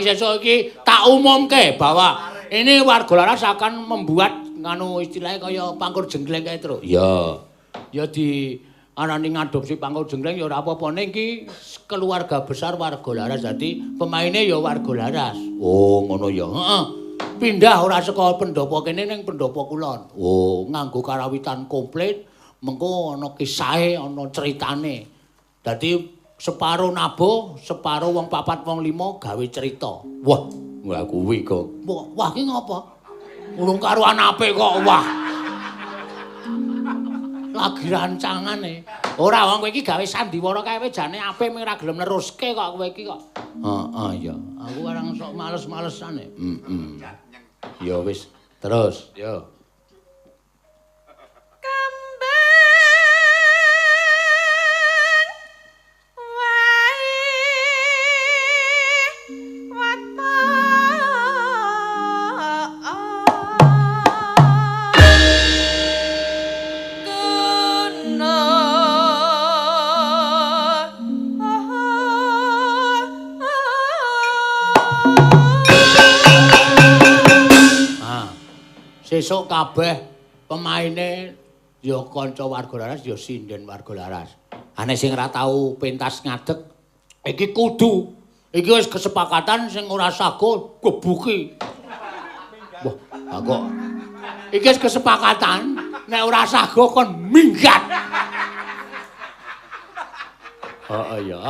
Sesuk iki tak umumke bahwa ini warga laras akan membuat nganu istilahnya kaya pangkur jenggleng kae terus. Iya. Ya di arani ngadopsi pangkur jenggleng ya ora apa-apa ning iki keluarga besar warga laras dadi pemaine ya warga laras. Oh, ngono ya. Heeh. Pindah ora saka pendopo kene ning pendopo kulon. Oh, nganggo karawitan komplit, mengko ana kisahe, ana critane. Dadi separo nabuh, separo wong 4 wong 5 gawe cerita. Wah kuwi kok. Wah ki ngopo? Urung karo anape kok wah. Lagi rancangane. Ora wong kowe iki gawe sandiwara kae jane apik ming ora gelem neruske kok kowe iki kok. Heeh ya. Aku arang sok males-malesane. Ya wis, terus, yo. Sesuk kabeh pemaine ya kanca warga laras ya sinden warga laras. Ane sing ora tau pentas ngadeg iki kudu iki wis kesepakatan sing ora sago gebuki. Wah, kok iki wis kesepakatan nek ora sago kon minggat. Heeh ya,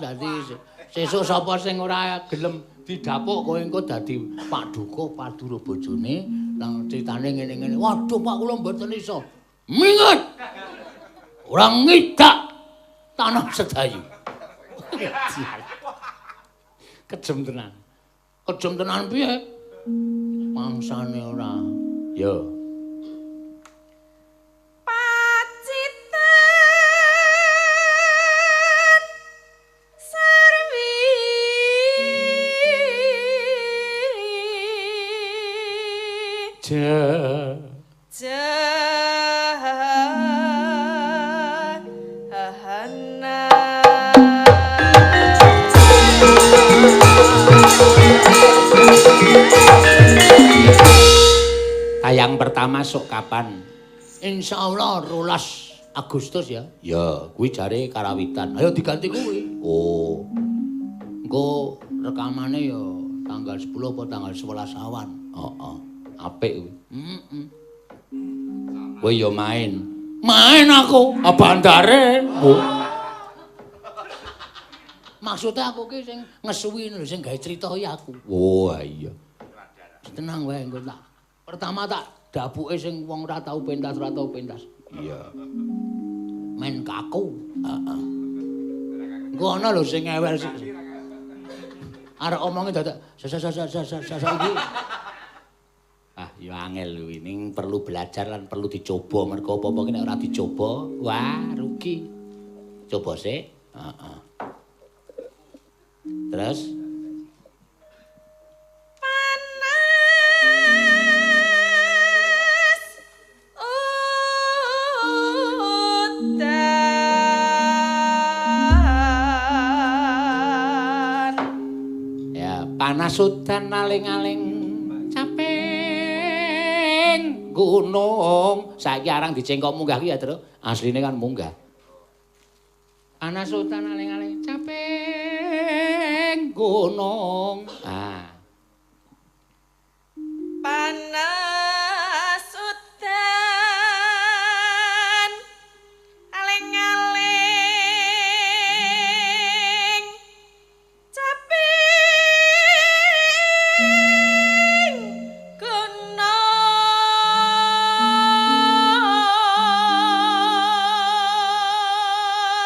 dadi sesuk sapa sing ora gelem didapuk kowe engko dadi Pak Dukuh paduro bojone nang critane ngene-ngene. Waduh Pak kula mboten iso. Minget. Ora ngidak tanah sedayu. Kejem tenan. Kejem tenan piye? Mangsane ora. Ya. Tayang pertama sok kapan? Insyaallah 12 Agustus ya. Ya, kuwi jare karawitan. Ayo diganti kuwi. Oh. Engko rekamane ya tanggal 10 apa tanggal 11 awan. Heeh. Apik kuwi. Heeh. Kowe ya main. Main aku, bandare. Oh. Maksudnya aku ki sing ngesuwi lho sing gawe crita ya aku. Oh iya. Tenang wae engko tak. Pertama tak dapuke sing wong ora tau pentas, ora tau pentas. Iya. Main kaku. Heeh. Engko ana lho sing ewel sik. Arek omonge dadak iki. Ah, ya angel kuwi ning perlu belajar lan perlu dicoba. Mergo apa-apa ki nek ora dicoba, wah rugi. Coba sik. Heeh. Terus panas udan aling-aling caping gunung saiki arang dicengkok munggah ki ya Tru asline kan munggah panas udan aling-aling caping gunung panas udan aling-aling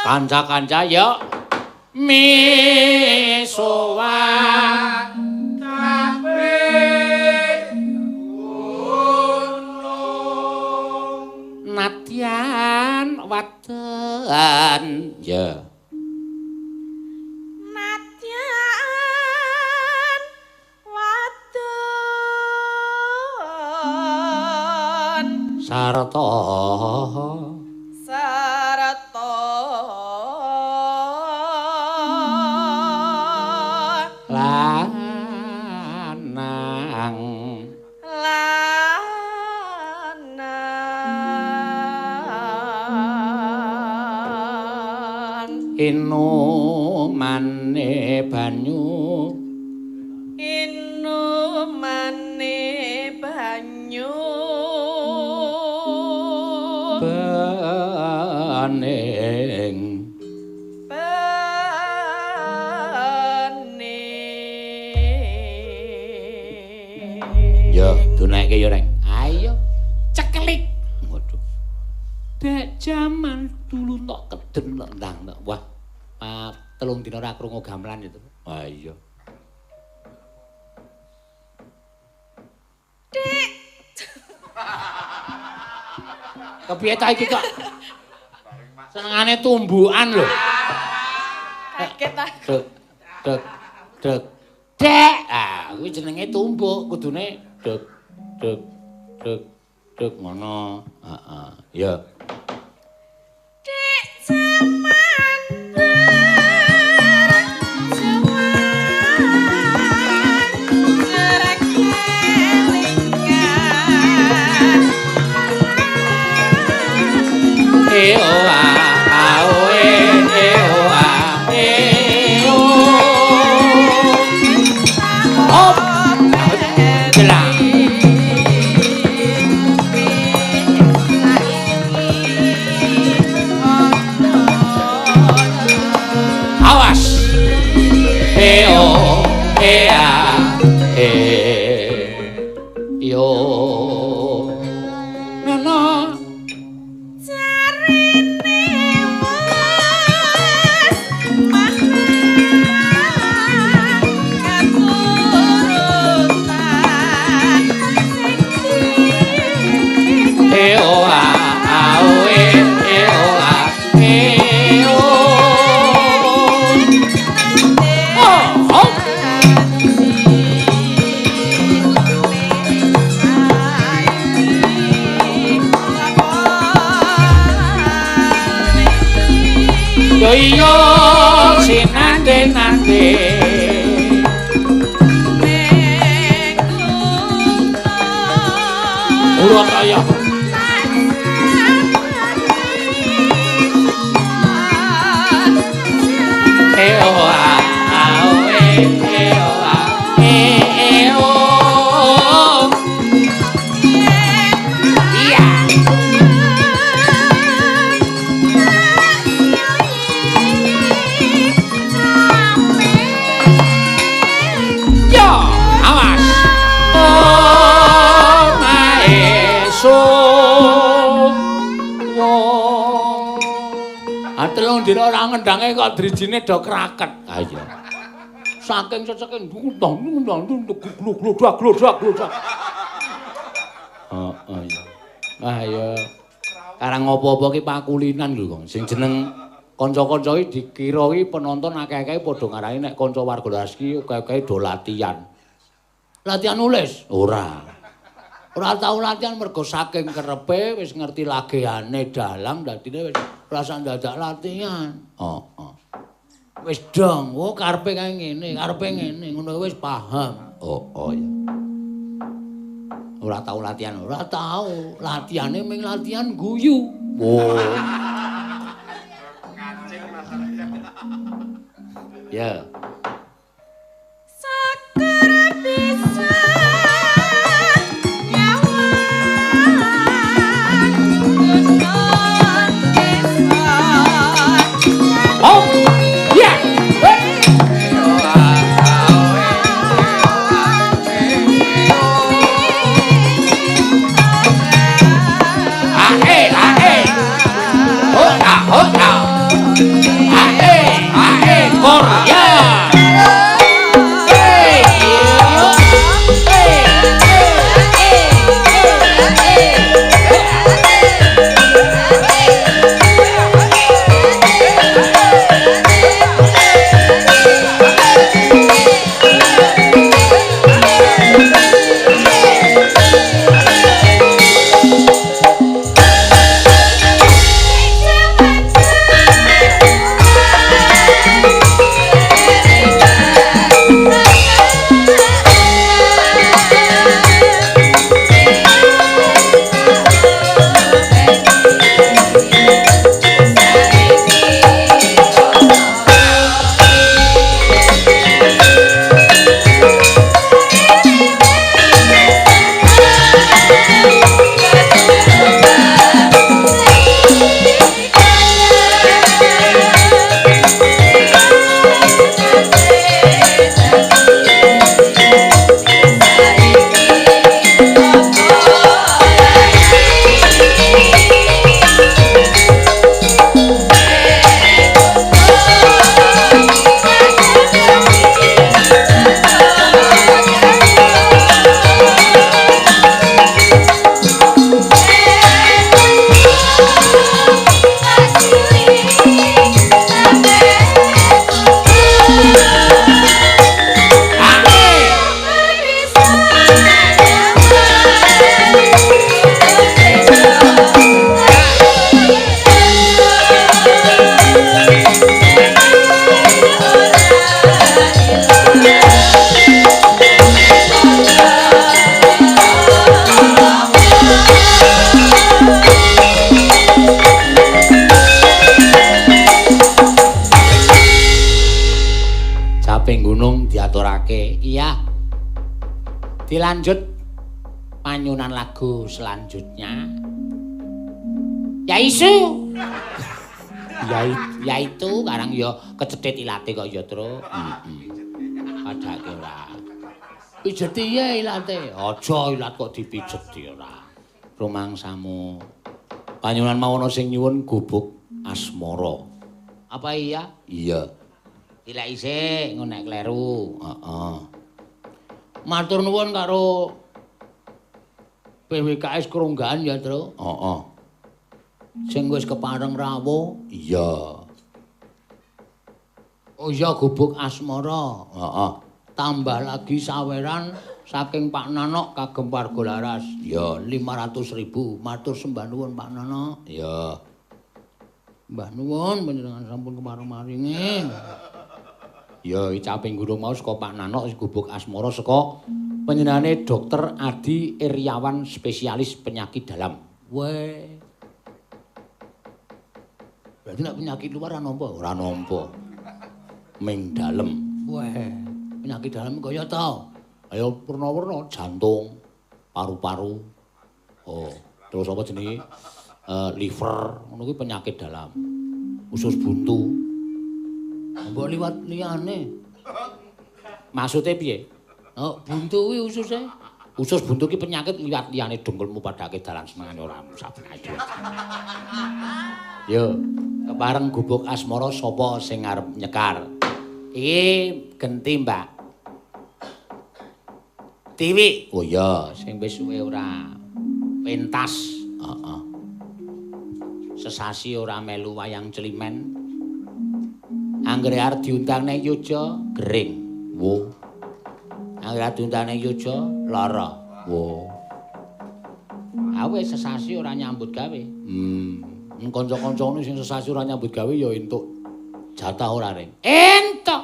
kanca-kanca ya misuwah kabeh gunung nadyan waden ya nadyan waden sarta inumane banyu bening yo dunake yo reng ayo ceklik waduh dek jaman dulu tok keden tok ndang tok wah telung dina ora krungu gamelan itu wah iya Dik kepiye ta iki kok senengane tumbukan lho kaget aku dek dek kuwi jenenge tumbuk kudune dek ngono heeh ya Dik jaman Yo iya sinande-nande Urataya Telung dina ora ngendhange kok drijine do kraket. Ha iya. Saking ceceke ndang glodak. Heeh iya. Ah iya. Karang apa-apa ki pakulinan lho, Kang. Sing jeneng kanca-kanca iki dikira ki penonton akeh-akeh padha ngarani nek kanca warga Laras ki akeh-akeh do latihan. Latihan nulis? Ora. Ora tau latihan mergo saking kerepe wis ngerti lagehane dalang dadine wis rasa dadak latihan. Heeh. Wis dong, oh karepe kae ngene, karepe ngene, ngono wis paham. Oh ya. Ora tau latihan, ora tau. Latihane mung latihan guyu. Oh. Ya. Sakar bisa Dilanjut panyunan lagu selanjutnya. Yaisu. Yaitu karang ya kecethit ilate kok ya, Tru. Padake ora. Pijeti ya ilate. Aja ilat kok dipijeti ora. Rumangsamu. Panyunan mau ana sing nyuwun gubuk asmara. Apa iya? Iya. Ilek isih ngono nek kleru. Heeh. Matur nuwun karo PWKS Krunggahan ya, Tru. Heeh. Sing wis kepareng rawuh. Iya. Oh iya gubuk asmara. Heeh. Tambah lagi saweran saking Pak Nanok kagem warga Laras. Ya 500.000. Matur sembah nuwun Pak Nanok. Ya. Mbah nuwun panjenengan sampun kepareng-maringi. Ya, caping gurung mau saka Pak Nanok gubuk asmara saka panjenengane Dokter Adi Iriawan spesialis penyakit dalam. Weh. Berarti nek penyakit luar ora nampa? Ora nampa. Ming dalem. Weh, penyakit dalam kaya ta. Ayo werna-werna jantung, paru-paru. Oh, terus apa jenenge? Liver, ngono kuwi penyakit dalam. Usus buntu. Mbok liwat liyane. Maksude piye? Oh, buntu kuwi ususe. Usus buntu ki penyakit liwat liyane dengkulmu padake dalan semangane ora saben aja. Yo, kepareng gubuk asmara sapa sing arep nyekar? Iki genti, Mbak. Tiwi. Oh iya, sing wis suwe ora pentas. Heeh. Sesasi ora melu wayang Celimen. Anggere arep diundang ning Yoja, gering. Wo. Anggere arep diundang ning Yoja, lara. Wo. Awe sesasi ora nyambut gawe. Kanca-kancane sing sesasi ora nyambut gawe ya entuk jatah ora ring. Entuk.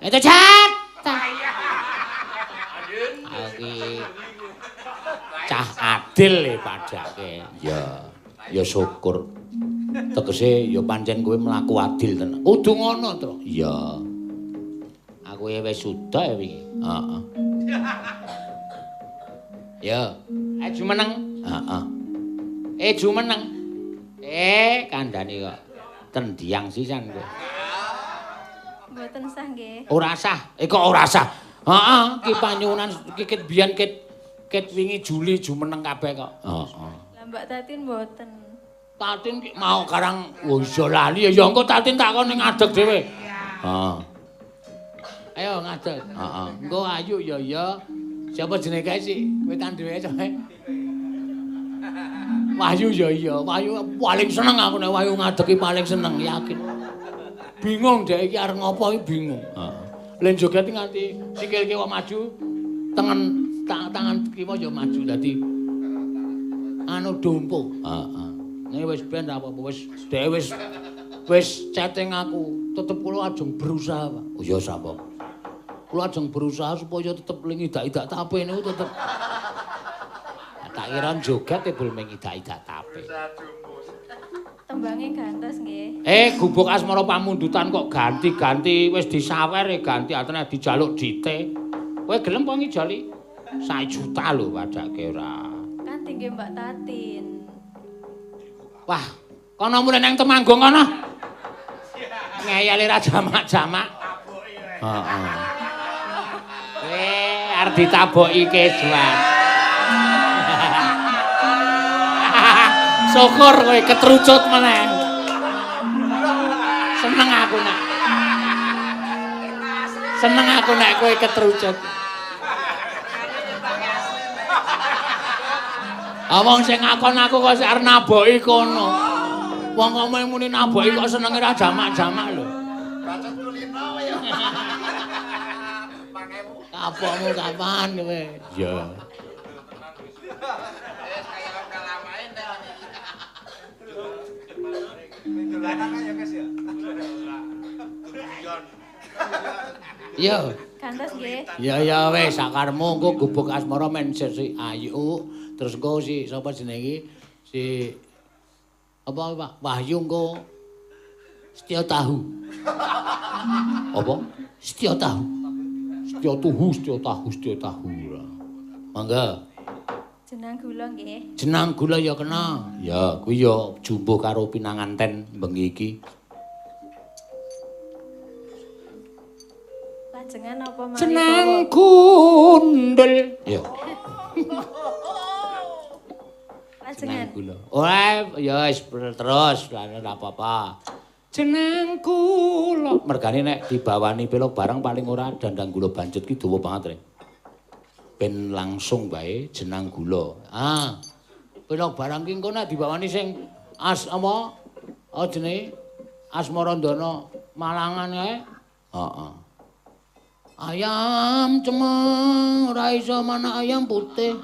Entuk jatah. Iki cah adil padake. Ya syukur. Tegese ya pancen kowe mlaku adil tenan. Kudu ngono, Tru. Iya. Aku wis suda ya wingi. Heeh. Ya, jumeneng. Heeh. Jumeneng. Kandhane kok tendiang sisan kowe. Mboten sah nggih. Ora sah. Kok ora sah? Heeh, ki panyuwunan kit biyen kit wingi Juli jumeneng kabeh kok. Heeh. Lah Mbak Tatin mboten. Tatin ki mau karang iso lali ya engko Tatin takon ning ngadeg dhewe. Heeh. Ayo ngadeg. Heeh. Engko ayu ya. Siapa jenenge kae sih? Kowe tan dhewe coba. Wahyu ya iya, Wahyu paling seneng aku nek Wahyu ngadegi paling seneng, yakin. Bingung dhek iki arep ngopo iki bingung. Heeh. Len joget nganti sikil kiwa maju, tangan kiwa ya maju dadi anu dumpuh. Heeh. Nek wis ben apa-apa wis dhek wis chatting aku, tetep kula ajeng berusaha, Pak. Oh ya sapa? Kula ajeng berusaha supaya tetep lingidak-idak tape niku tetep tak kira joget e bul mengidak-idak tape. Tembange gantos nggih. Gubuk asmara pamundutan kok ganti-ganti wis disawer ganti atene dijaluk dite. Kowe gelem apa ngijoli? 1 juta lho padake ora. Kan tinggi Mbak Tatin. Wah, kono mulih nang Temanggung kono. Ngeyeli ra jamak-jamak. Heeh. Arep ditaboki kesuwen. Syukur kowe ketrucut meneh. Seneng aku nek kowe ketrucut. Wong sing ngakon aku kok sik arep naboki kono. Wong kok muni naboki kok senenge ra jamak-jamak lho. Bacot kulino ya. Kapokmu kapan kowe? Ya. Iya. Gantos nggih. Ya wis sakarmu engko gubuk asmara men si ayu terus engko si sapa jenenge iki si apa Pak Wahyu engko Setia tahu. Apa? Setia tahu. Setia tahu. Mangga. Jenang gula nggih. Jenang gula ya kena. Ya kuwi ya jumbuh karo pinanganten bengi iki. Lajengan apa mari Jenang kundel. Ya. Lajengan. Gula. Ora ya wis terus ora apa-apa. Jenang kula. Mergane nek dibawani pelok barang paling ora dandang gula bancut ki dawa banget, Rek. Ben langsung bae jenang gula. Pelok barang ki engko nek dibawani sing apa? Jenenge Asmarandana Malangan kae. Heeh. Ayam cemeng ora iso manak ayam putih.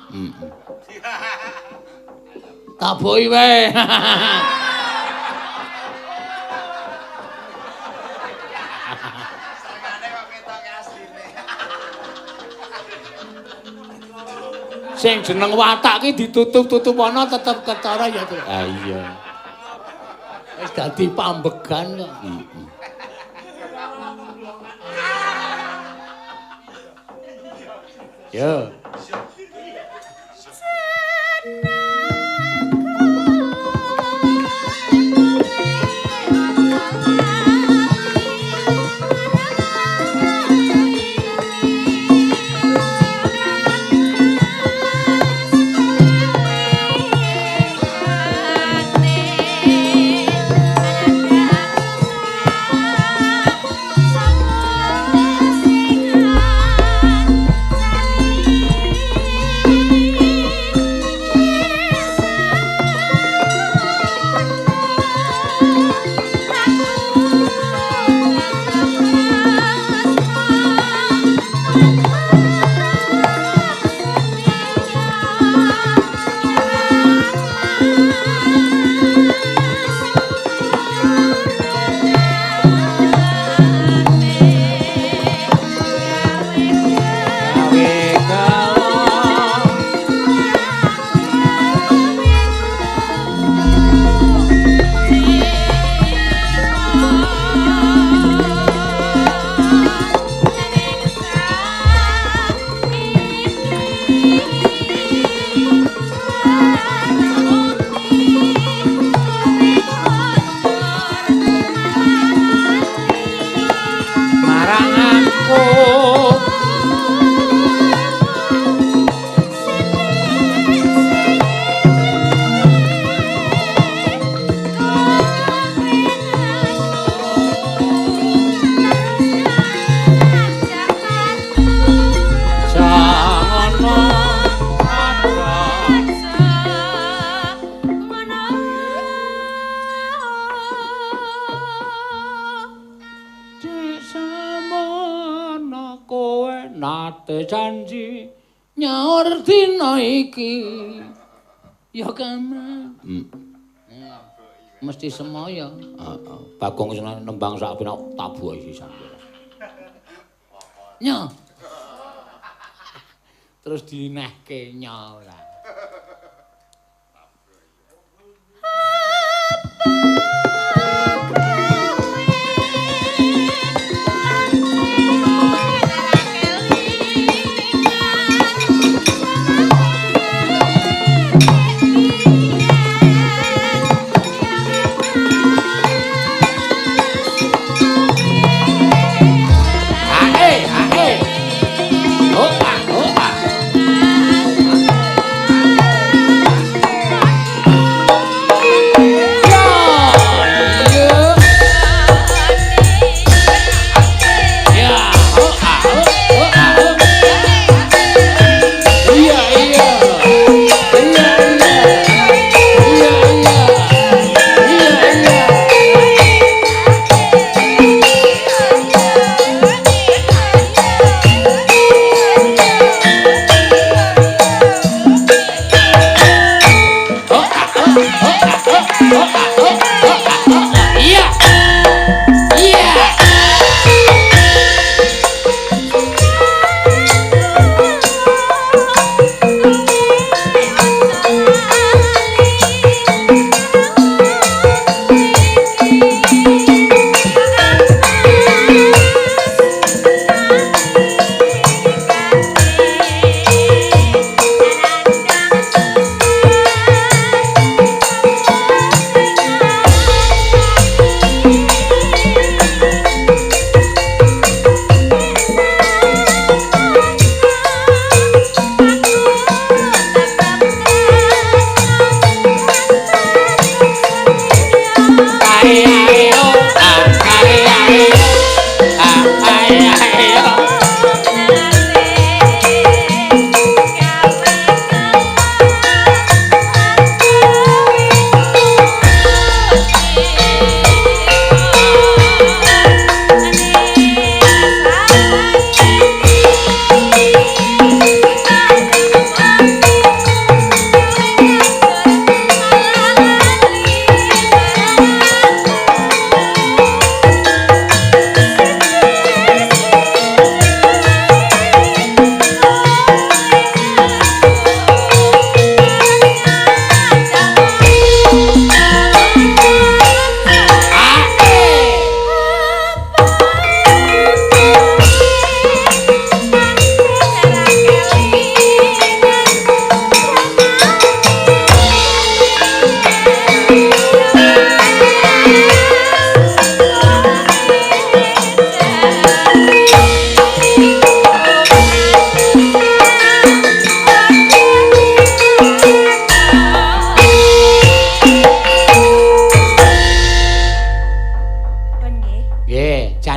Taboki wae. Sing jeneng watak ki ditutup-tutup ana tetep ketara ya. Ah iya. Wis dadi pambegan kok. Ya. Nate janji nyaur dina iki ya kamu mesti semaya Bagong nembang sak pinak tabuh sisan nya terus dinehke nya ora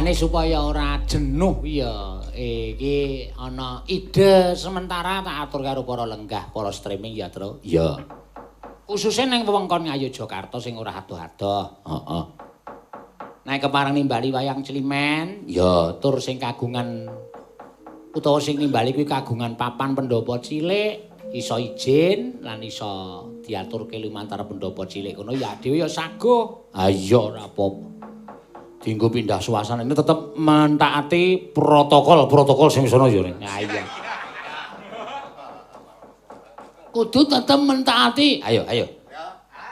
tujuane supaya ora jenuh ya. Iki ana ide sementara tak atur karo para lenggah, para streaming ya, Tru. Ya. Khususnya ning wewengkon Ngayogyakarta sing ora adoh-adoh. Heeh. Nek kepareng nimbali wayang Climen, ya tur sing kagungan utawa sing nimbali kuwi kagungan papan pendopo cilik, iso izin lan iso diaturke lumantar pendopo cilik kono ya dhewe ya saguh. Ayo ora apa-apa. Dienggo pindah suasana ini tetep mentaati protokol sing sono ya. Nah iya. Kudu tetep mentaati. Ayo.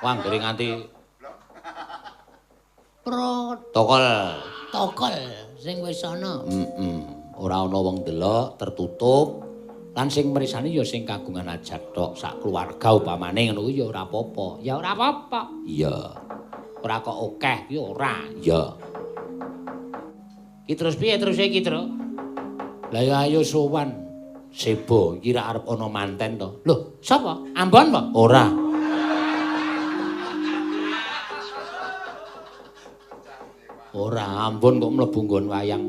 Wang gering nganti Protokol sing wis ana. Ora ana wong delok, tertutup. Lan sing mrisani ya sing kagungan ajat tok, sak keluarga upamane ngono kuwi ya ora apa-apa. Ya ora apa-apa. Iya. Ora kok akeh ya ora. Iya. Ki terus piye terus iki, Tru? Lah ya ayo sowan. Sebo iki ra arep ana manten to. Lho, sapa? Ambon apa? Ora. Ora, Ambon kok mlebu nggon wayang.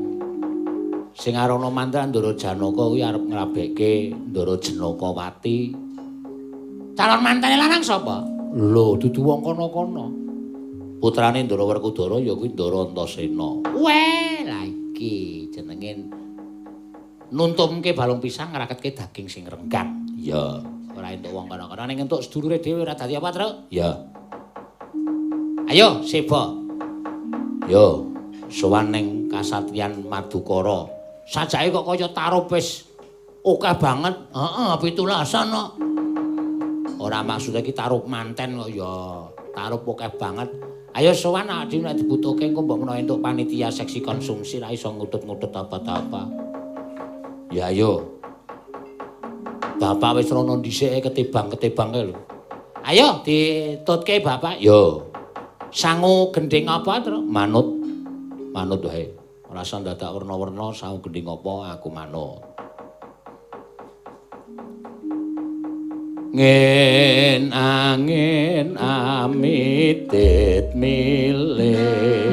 Sing arono manten Ndara Janaka kuwi arep ngrabekke Ndara Jenakawati. Calon mantene lanang sapa? Lho, dudu wong kono-kono. Putrane Ndara Werkudara ya kuwi Ndara Antasena. Weh, lah iki jenenge nuntumke balung pisang ngraketke daging sing renggang. Ya, Ora entuk wong kono-kono ning entuk sedulure dhewe ora dadi apa, Tru? ya. Ayo, Seba. Yo, sowan ning Kasatriyan Madukara. Sajake kok kaya tarup wis akeh banget. Heeh, 17-an kok. Ora maksud iki tarup manten kok ya. Tarup akeh banget. Ayo sowan awak dhewe nek dibutuhke engko mbok menawa entuk panitia seksi konsumsi ra iso ngutut-ngutut apa-apa. Ya ayo. Bapak wis rono dhisike ketibang-ketibangke lho. Ayo ditutke Bapak. Yo, Sangu gending apa, Tru? manut wae. Ora usah dadak werna-werna sangu gending apa aku manut. Ngin angin amitit milir.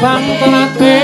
Bangkelake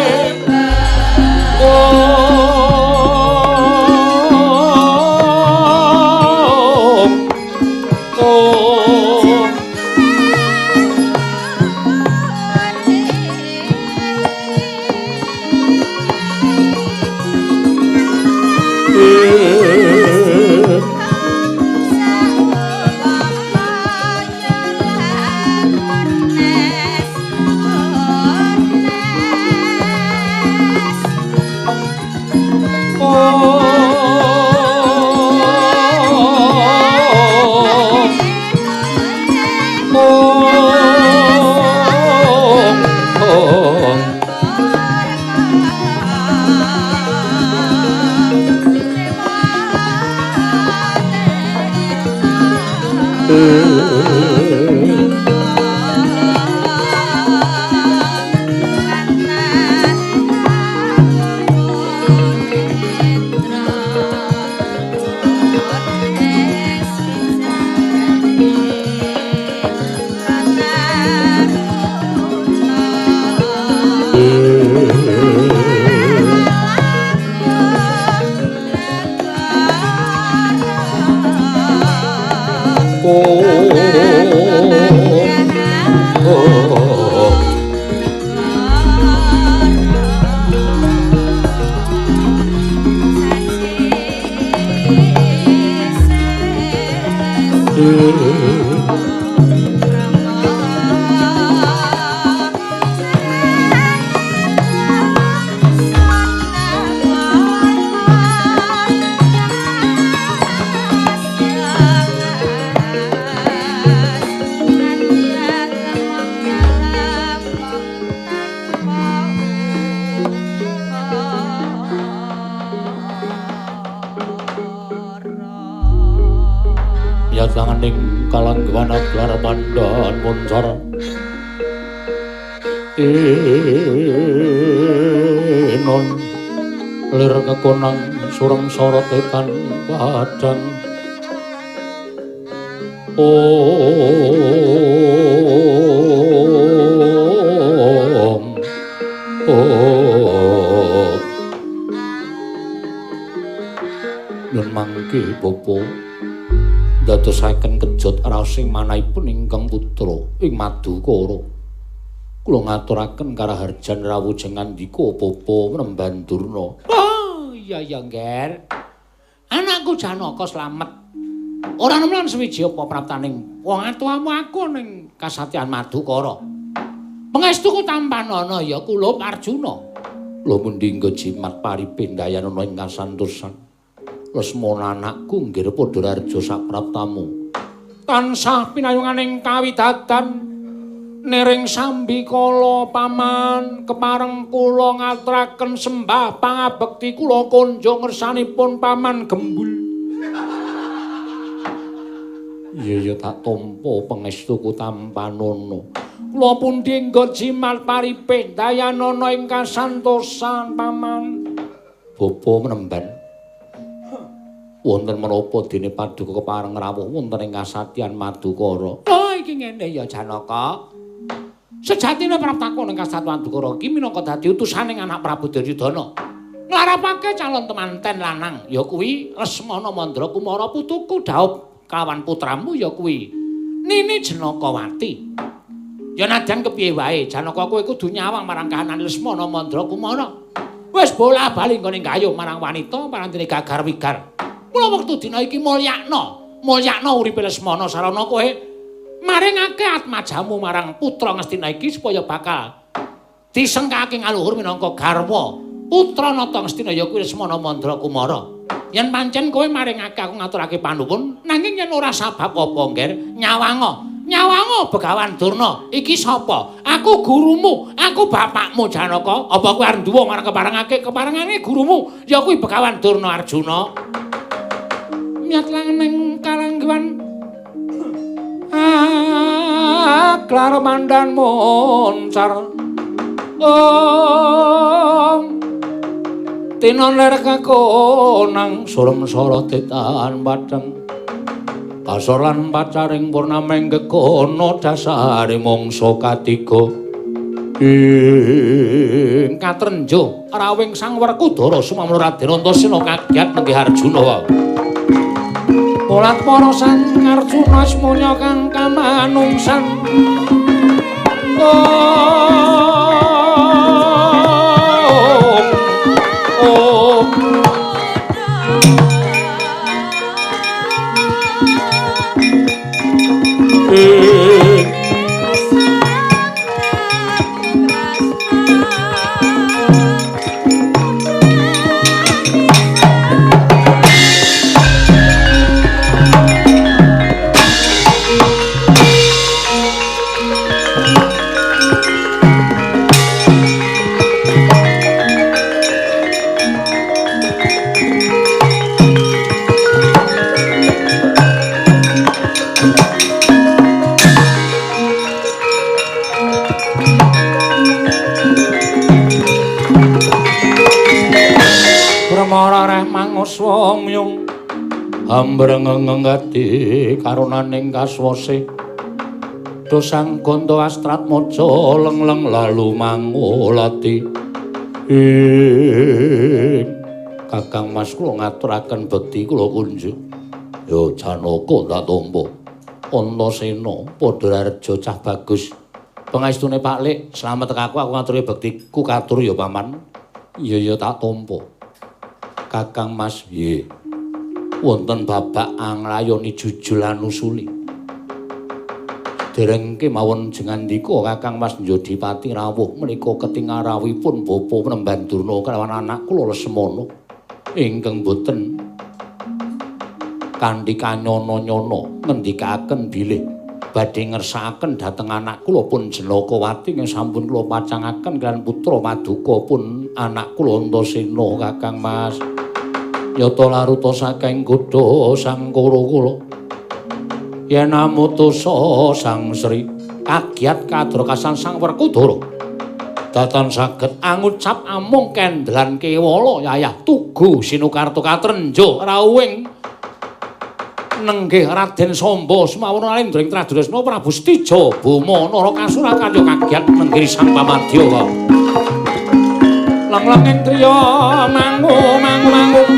Yatanganing kalanggawan aglar pandhan muncor non lir kekonang sureng sorot etan padang nun mangke popo dadosaken kejot raosing manahipun ingkang putra ing Madukara. Kula ngaturaken karaharjan rawuh ngandika Bapa Mremban Durna. Oh, iya ya, Nger. Anakku Janaka slamet. Ora nemen suwiji apa praptaning wong atuamu aku ning kasatyan Madukara. Pangestuku tampanana ya kula Arjuna. Lha pundi nggo jimat paripendhayanana ing kasantosan. Lesmana anakku nggih padha raja sapraptamu. Tansah pinayunganing kawidadan nering sambikala paman kepareng kula ngaturaken sembah pangabekti kula konja ngersanipun paman Gembul. Iya tak tampa pangestuku tampanana. Kula pundi nggo jimat paripendhayanana ing kasantosan paman. Bapa Mremban wonten menapa dene paduka kepareng rawuh wonten ing kasatyan Madukara. Oh iki ngene ya Janaka. Sejatine praptaku ning kasatyan Madukara iki minangka dadi utusaning anak Prabu Duryudana. Nglarapake calon temanten lanang ya kuwi Lesmana Mandra Kumara putuku dhaup kawan putramu ya kuwi Nini Janakawati. Ya nadyan kepiye wae Janaka kowe kudu nyawang marang kahanan Lesmana Mandra Kumara. Wis bola-bali ngene gayuh marang wanita parantene gagar wigar. Mula wektu dina iki mulyakna uripe Lesmana sarana kowe maringake atmajamu marang putra Ngastina iki supaya bakal disengkake ngaluhur minangka garwa putra Nata Ngastina ya kuwi Lesmana Mandra Kumara. Yen pancen kowe maringake aku ngaturake panuwun nanging yen ora sabab apa Nger nyawanga Begawan Durna iki sapa? Aku gurumu, aku bapakmu Janaka. Apa kowe arep nduwa marang keparengane gurumu ya kuwi Begawan Durna Arjuna. Nyat laneng kalanggawan aklar mandan moncar tinoner kakonang surem sorot etan padang pasor lan pacaring purnameng gekono dasare mangsa katiga ing katrenjo rawing Sang Werkudara sumamur Raden Antasena kagiat nenggih Arjuna wae. Polat para Sang Arjuna semuanya kang kamanungsan. Swamyung ambrengengati karunaning kaswase dosang gondo astrat maca lengleng lalu mangulati Kakang Mas kula ngaturaken bekti kula kunjuk ya Janaka tak tampa Antasena Padarareja cah bagus pangestune Pak Lik slamet tekaku aku ngaturi bektiku katur ya paman iya tak tampa Kakang Mas piye? wonten babak anglayoni jujul lan usuli. Dereng kemawon jengandika Kakang Mas Njodipati rawuh menika ketingal rawuhipun bapa Penemban Durna kalawan anak kula Lesmana ingkang boten kanthi kanyono-nyono ngendikaken bilih badhe ngersakaken dhateng anak kula pun Jenakawati ingkang sampun kula pacangaken kaliyan putra Paduka pun anak kula Antasena Kakang Mas. Yata laruta saking godha sang kala yen amutusa sang Sri kagiat kadrokasan sang Werkudara datan saged angucap amung kendhelan kewala yayah tugu sinukarta katrenja rawuhing nenggih Raden Samba sumawon alendring Tradresna Prabu Stija Bama Narakasura kanthi kagiat nenggih sang pamadya lang-lang ing triya manggung-manggung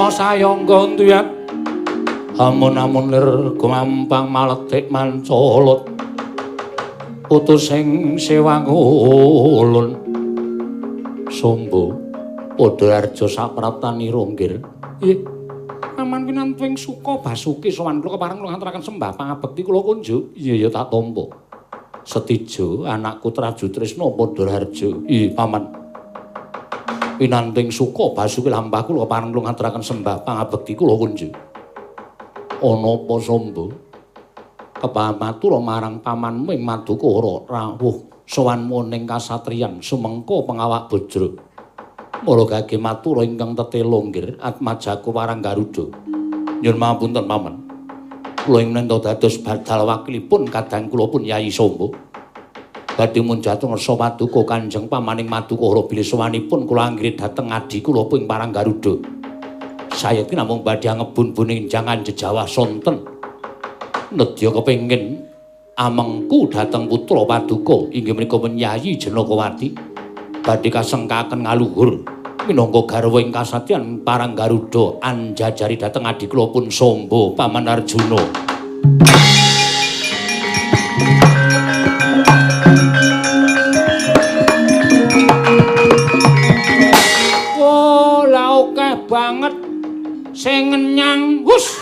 sayangga nduyat amun-amun lir gumampang maletik mancolot putus sing sewangulun Samba padha arja sapraptani ronggir nggih paman pinantuing suka Basuki sowan kula kepareng kula ngaturaken sembah pangabekti kula kunjuk iya ya tak tampa Setijo anakku Traju Tresna padha harja iya paman pinanting suka Basuki lampah kula pareng kula ngaturaken sembah pangabekti kula kunjuk. Ana apa Samba? Kepamatur marang pamanmu ing Madukara rawuh sowanmu ning kasatriyan sumengko pengawak Bajra. Mula gage matur ingkang tetela nggih Atmajaku Warang Garuda. Nyuwun mapunten paman. Kula ing nenta dados badal wakilipun kadang kula pun Yayi Samba. Badhe munjatuh ngersa Paduka Kanjeng pamaning Madukara bilih sowanipun kula anggirit dhateng adi kula ing Parang Garuda. Saya iki namung badhe ngebun-bun jangan jejawah sonten. Nedya kepengin amengku dhateng putra Paduka inggih menika Yayi Jenakawati badhe kasengkaken ngaluhur minangka garwa ing kasadyan Parang Garuda anjajari dhateng adi kula pun Samba Paman Arjuna. Banget sing ngenyang hus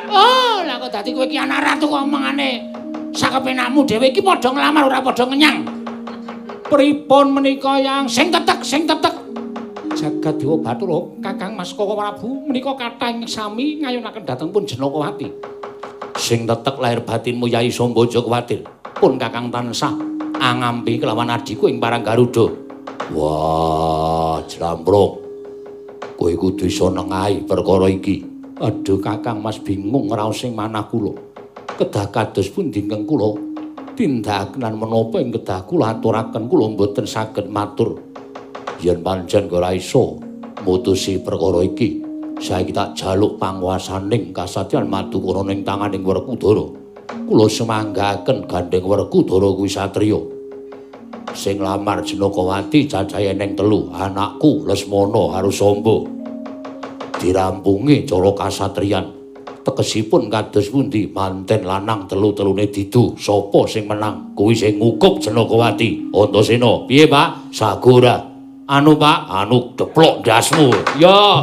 oh lah kok dadi kowe iki anak ratu kok omongane sakepenakmu dhewe iki padha nglamar ora padha ngenyang pripun menika yang sing tetek jagat dewa Bathara Kakang Mas Koko Prabu menika kathah ing sami ngayunaken dhateng pun Jenakawati sing tetek lahir batinmu Yayi Samba aja kuwatir pun Kakang tansah angampi kelawan adiku ing Parang Garuda wah jlampruk kowe kudu iso nengahi perkara iki. Aduh Kakang Mas bingung ngraos sing manah kula. Kedah kados pundi ingkang kula tindakaken menapa ing kedah kula aturaken kula mboten saged matur. Yen pancen ora iso mutusi perkara iki, saiki tak jaluk panguwasaning kasadyan Madukara ning tanganing Werkudara. Kula semanggaken gandeng Werkudara kuwi satriya. Sing lamar Jenakawati cacahe ning 3 anakku Lesmana karo Samba dirampungi cara kasatriyan tegesipun kados pundi manten lanang telu-telune didu sapa sing menang kuwi sing ngukup Jenakawati Antasena piye Pak Sagora anu Pak anu deplok ndasmu ya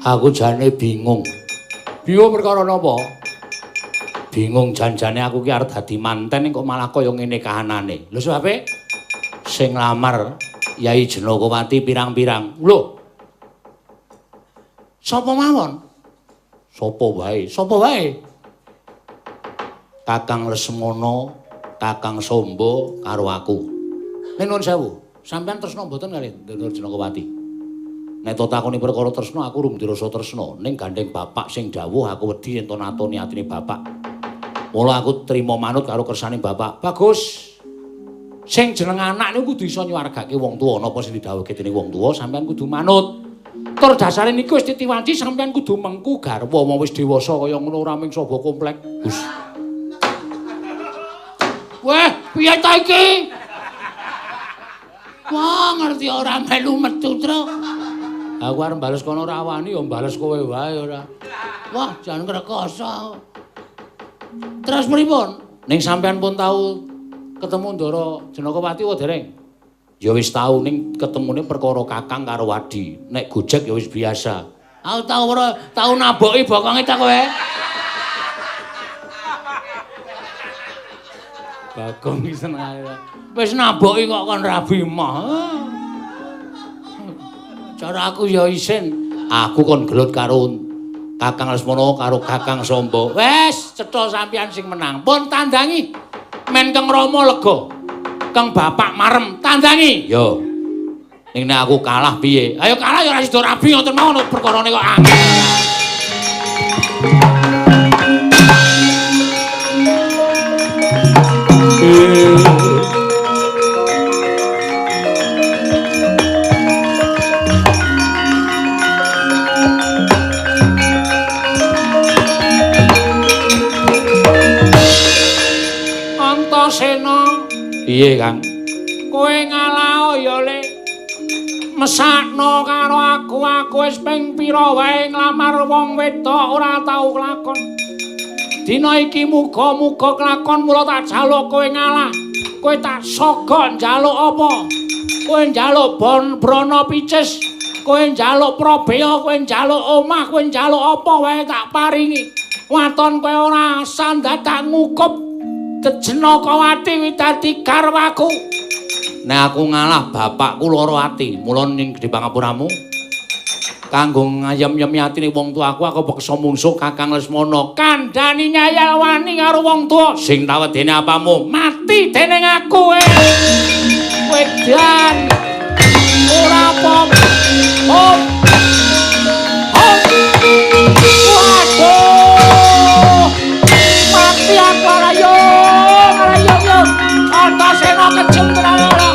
Aku jane bingung. Bingung perkara napa? Bingung janjane aku ki arep dadi manten kok malah kaya ngene kahanane. Lho sebabe sing lamar Yai Jenokowati pirang-pirang. Lho. Sapa mawon? Sapa wae? Sapa wae? Kakang Lesmana, Kakang Sombo karo aku. Ning nuwun sewu, sampeyan tresna mboten kali Nur Jenokowati? Nek to takoni perkara tresna aku rum dirasa tresna, ning gandeng bapak sing dawuh aku wedi yen to natoni atine bapak. Mula aku trima manut karo kersane bapak. Bagus. Sing jeneng anak niku kudu iso nyuwargake wong tuwa napa sing didhawuhke dening wong tuwa sampeyan kudu manut. Tur dasare niku wis titiwanci sampeyan kudu mengku garwa wong wis dewasa kaya ngono ora ming saba komplek. Gus. Weh, piye ta iki? Wah, ngerti ora melu metu, Tru. Aku arep bales kono ora wani ya bales kowe wae ora. Wah, jan ngrekoso. Terus pripun? Ning sampean pun tahu ketemu Ndara Jenokowati wa dereng? Ya wis tau ning ketemune perkara Kakang karo Wadi. Nek gojek ya wis biasa. Aku tau ora tau naboki bokonge ta kowe? Bagong iki seneng. Wis naboki kok kon rabi mah. Cara aku ya isin, aku kon gelut karo Kakang Lesmana karo Kakang Sombo. Wes, cetha sampeyan sing menang. Pun tandangi. Men Kang Rama lega. Kang Bapak marem tandangi. Yo. Ning nek aku kalah piye? Ayo kalah ya ora sida rabi ngoten mawon perkarane kok angel. Antasena, piye Kang? kowe ngalah ya Le. Mesakno karo aku wis ping pira wae nglamar wong wedok ora tau kelakon. Dina iki muga-muga kelakon mula tak jaluk kowe ngalah. Kowe tak sogo njaluk apa? Kowe njaluk brana picis, kowe njaluk probea, kowe njaluk omah, kowe njaluk apa wae tak paringi. Waton kowe ora sandat tak ngukup Jenokowati widadi garwaku. Nek aku ngalah bapakku lara ati, mula ning Gedhe Pangapuramu kanggo ngayem-yemi atine wong tuaku aku beksa mungsuh Kakang Lesmana. Kandhani nyayal wani karo wong tuwa. Sing tawedene apamu? Mati dening aku wedan. Ora apa-apa. Oh. Waduh. Mati aku ora yo. Antasena kejem tenan ora.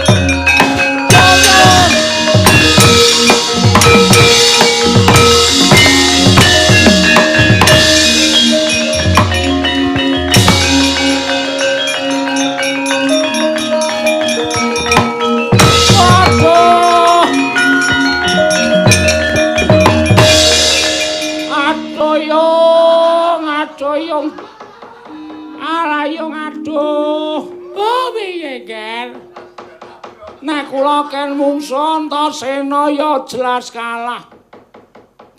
Nek kula ken mungsuh Antasena ya jelas kalah.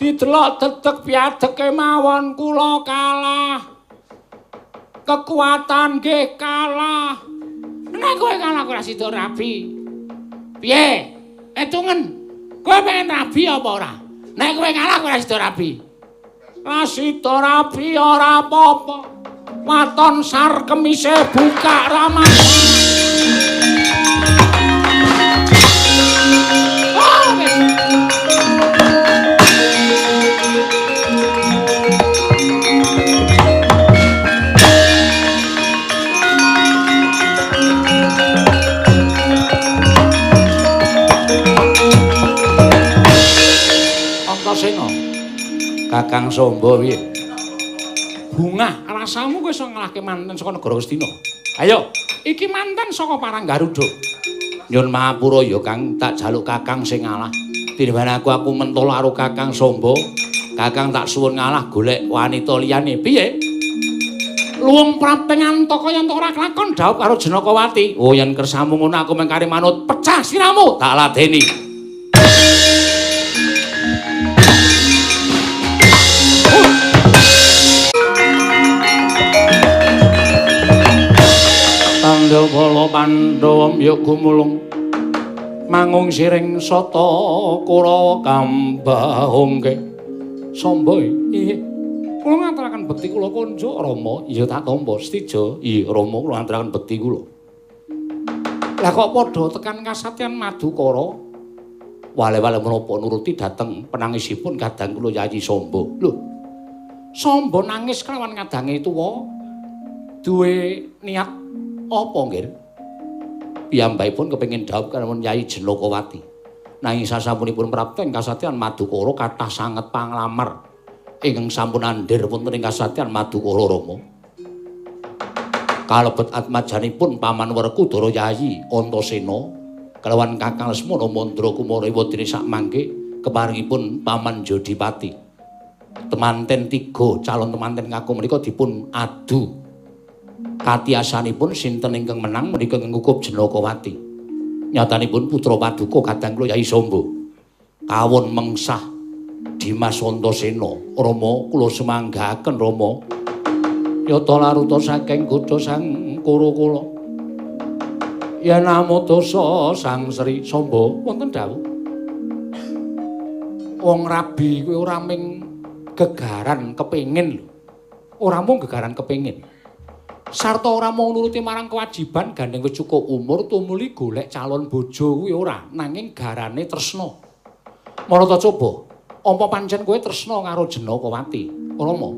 Didelok dedeg piadeke mawon kula kalah. Kekuatan nggih kalah. Nek kowe kalah ora sida rabi. Piye? Etungen. Kowe pengen rabi apa ora? Nek kowe kalah ora sida rabi. Ora sida rabi ora apa-apa. Waton sar kemise buka Ramadan. Antasena, Kakang Sombo piye? Bungah, rasamu kowe iso ngalahke manten saka negara Wastina. Ayo, iki manten saka Paranggaruda. Nyun Mahapura ya Kang, tak jaluk Kakang sing ngalah. Tinimbang aku mentol karo Kakang Sombo, Kakang tak suwun ngalah golek wanita liyane. Piye? Luwung praping antaka yen ora kelakon dhawuh karo Jenokowati. Oh, yen kersamu ngono aku mengkari manut, pecah siramu, tak ladeni. Jabala Pandhawa ya gumulung mangung siring sata Kurawa kambahungke Samba nggih kula ngaturaken bekti kula konco Rama ya tak tampa setija iya Rama kula ngaturaken bekti kula lah kok padha tekan kasatyan Madukara wale-wale menapa nuruti dhateng penangisipun kadang kula Yayi Samba lho Samba nangis kelawan kadange tuwa duwe niat apa nggih piyambakipun kepengin dhawuh kaliyan Yayi Jenakawati nanging sasampunipun prapta ing kasatyan Madukara kathah sanget panglamar ingkang sampun andhir wonten ing kasatyan Madukara Rama kalebet atmajanipun Paman Werkudara Yayi Antasena kelawan Kakang Lesmana Mandra Kumara wadene sak mangke keparingipun Paman Jodipati temanten 3 calon temanten ngaku menika dipun adu katiasanipun sinten ingkang menang menika ngukup Jenakawati nyatanipun putra paduka kadang kula Yayi Samba kawon mengsah Dimas Antasena Rama kula semanggaken Rama yata laruta saking godha sang kura kula yen namodosa sang Sri Samba wonten dawuh wong rabi kuwi ora ming gegaran kepengin lho ora mung gegaran kepengin sarta ora mau nuruti marang kewajiban gandeng wis cukup umur tumuli golek calon bojo kuwi ora nanging garane tresna marata coba apa pancen kowe tresna karo Jenakawati Rama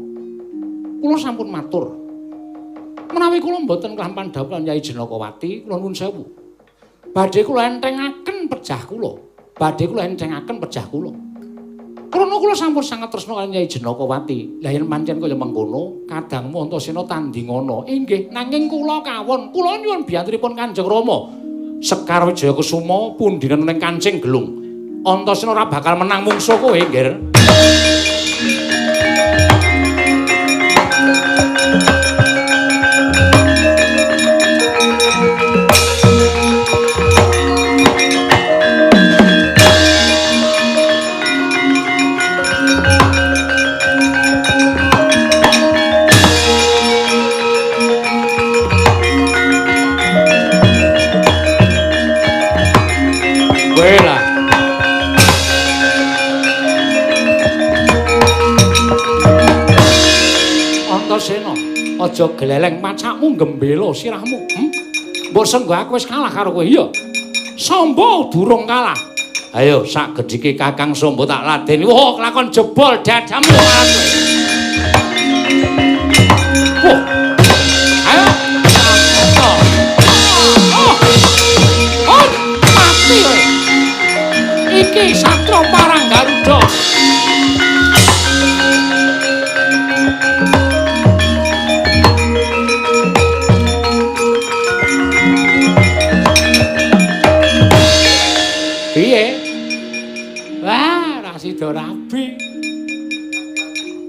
kula sampun matur menawi kula mboten klampan dawuh lan Yayi Jenakawati kula nuwun sewu badhe kula entengaken pejah kula krana kula sampun sanget tresna kaliyan Yayi Jenakawati lah yen pancen kaya mengkono kadangmu Antasena tandingana inggih nanging kula kawon kula nyuwun biyantunipun Kanjeng Rama Sekar Wijaya Kusuma pundhinen ning Kancing Gelung Antasena ora bakal menang mungsuh kowe nggih Antasena aja gleleng macakmu gembela sirahmu mbok senggo aku wis kalah karo kowe iya Samba durung kalah ayo sak gedhike Kakang Samba tak ladeni wah kelakon jebol dadamu wah ayo mati kowe iki Satya Parang Garuda piye? Wah, ra sida rabi.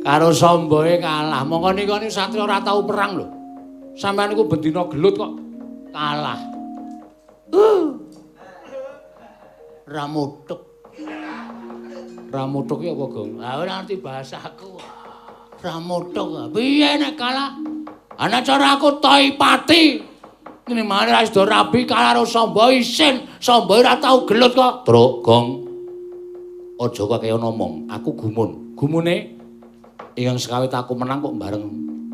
Karo Sambae kalah. Mongko nika Satya ora tau perang lho. Sampeyan niku bendina gelut kok kalah. Ramutuk. Ramutuk ya apa, Gong? Ah ora ngerti bahasaku. Ramutuk. Piye nek kalah? Ana cara aku Toipati. Ini mana ra sida rabi kalah karo Samba isin. Samba ora tau gelut kok. Truk, Gong. Aja kok kaya ngomong, aku gumun. Gumune ingkang sekawit aku menang kok bareng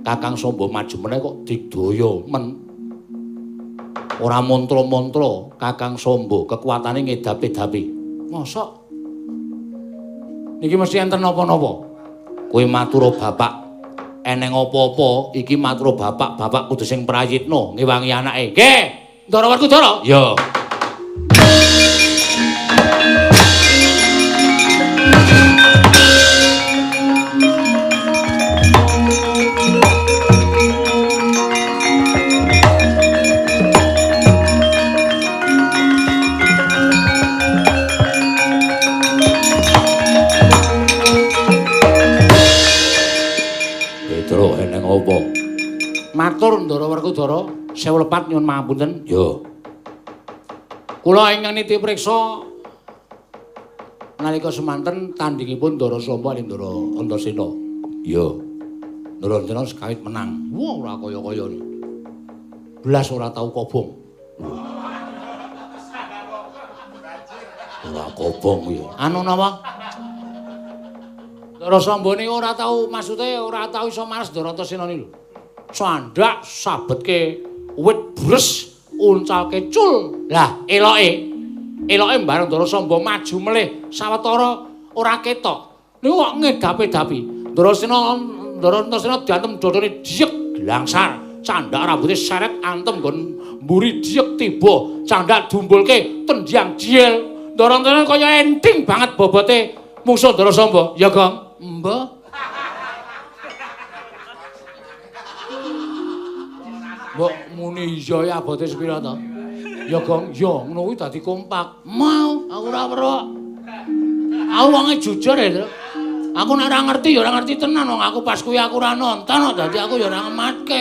Kakang Samba maju meneh kok digdaya men. Ora mantra-mantra Kakang Samba kekuatane ngedapi-dapi. Mosok niki mesti enten napa-napa. Kowe matur bapak eneng apa-apa iki matur bapak, bapak kudu sing prayitna ngewangi anake. Nggih, Ndara Werkudara. Ya. Apa? Matur Ndara Werkudara, sewu lepat nyuwun pangapunten. Ya. Kula ingkang niti priksa nalika semanten tandingipun Ndara Samba lan Ndara Antasena. Ya. Ndara Antasena sekawit menang. Wah, ora kaya-kaya. blas ora tau kobong. Ora kobong ya. Anu napa? Ndara Sambane ora tau maksude ora tau iso males Ndara Antaséna lho. Candhak sabetke wit bres uncalke cul. Lah eloke bareng Ndara Samba maju melih sawetara ora ketok. Niku kok ngedapi-dapi. Ndara Antaséna diantem dodone diek langsar. Candhak rambuté seret antem nggon mburi diek tiba. Candhak dumbulke tendyang diel. Ndara Antaséna kaya enting banget bobote mungsuh Ndara Samba. Ya, Gong. Mbah. Mbok muni iya ya abote sepira to? Ya, Gong, ya ngono kuwi dadi kompak. Mau, aku ora weruh. Aku wonge jujur ya, Tru. Aku nek ora ngerti ya ora ngerti tenan wong aku pas kuwi aku ora nonton kok dadi aku ya ora ngematke.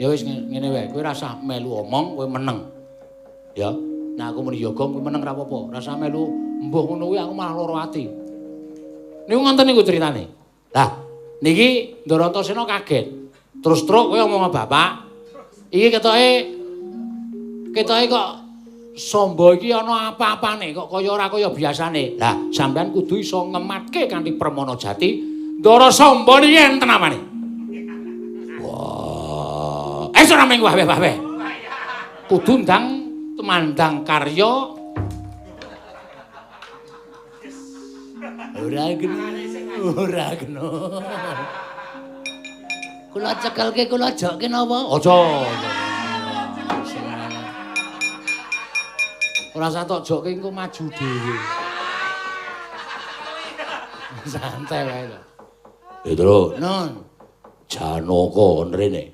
Ya wis ngene wae, kowe ora usah melu omong, kowe meneng. Ya. Nah aku muni ya, Gong, kowe meneng ora apa-apa. Ora usah melu mbuh ngono kuwi aku malah lara ati. Niku ngoten niku critane. Lah, niki Ndara Antaséna kaget. Terus truk kowe omong bapak. Iki ketoke kok Samba iki ana apa-apane kok kaya ora kaya biasane. Lah, sampean kudu iso ngematke kanthi Permana Jati. Ndara Samba niki enten apane? Wah, ora mung wah-wah. Kudu ndang temandang karya. Ora kena. Kula cekelke kula jokke napa? Aja. Ora usah tok jokke engko maju dhewe. Santai wae lho. Pedro, Nun. Janaka rene.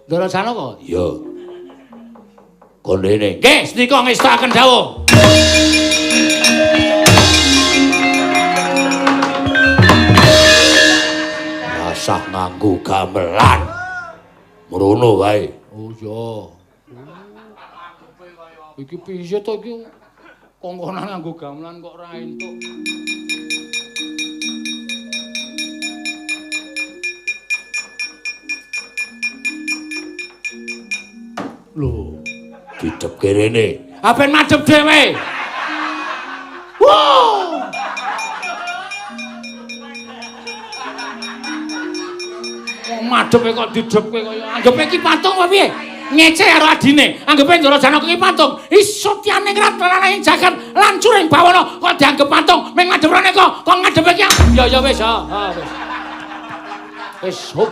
Ndara Janaka? Ya. Kon rene. Nggih, senika ngestaken dawuh. Rasah nganggo gamelan. Mrono wae. Oh iya. Iki piye to iki? Kongkonan nganggo gamelan kok ora entuk. Lho, didepke rene. Ha ben madhep dhewe. Wow! Wong madhepe kok didepke kaya anggepe iki patung apa piye? Ngece karo adine. Anggepe Ndara Janaka iki patung. Iso tiane ngrat lanang jagat lancuring bawana kok dianggep patung. Ming madhep rene kok ngadepe iki. Ya wis, wis. Wis op.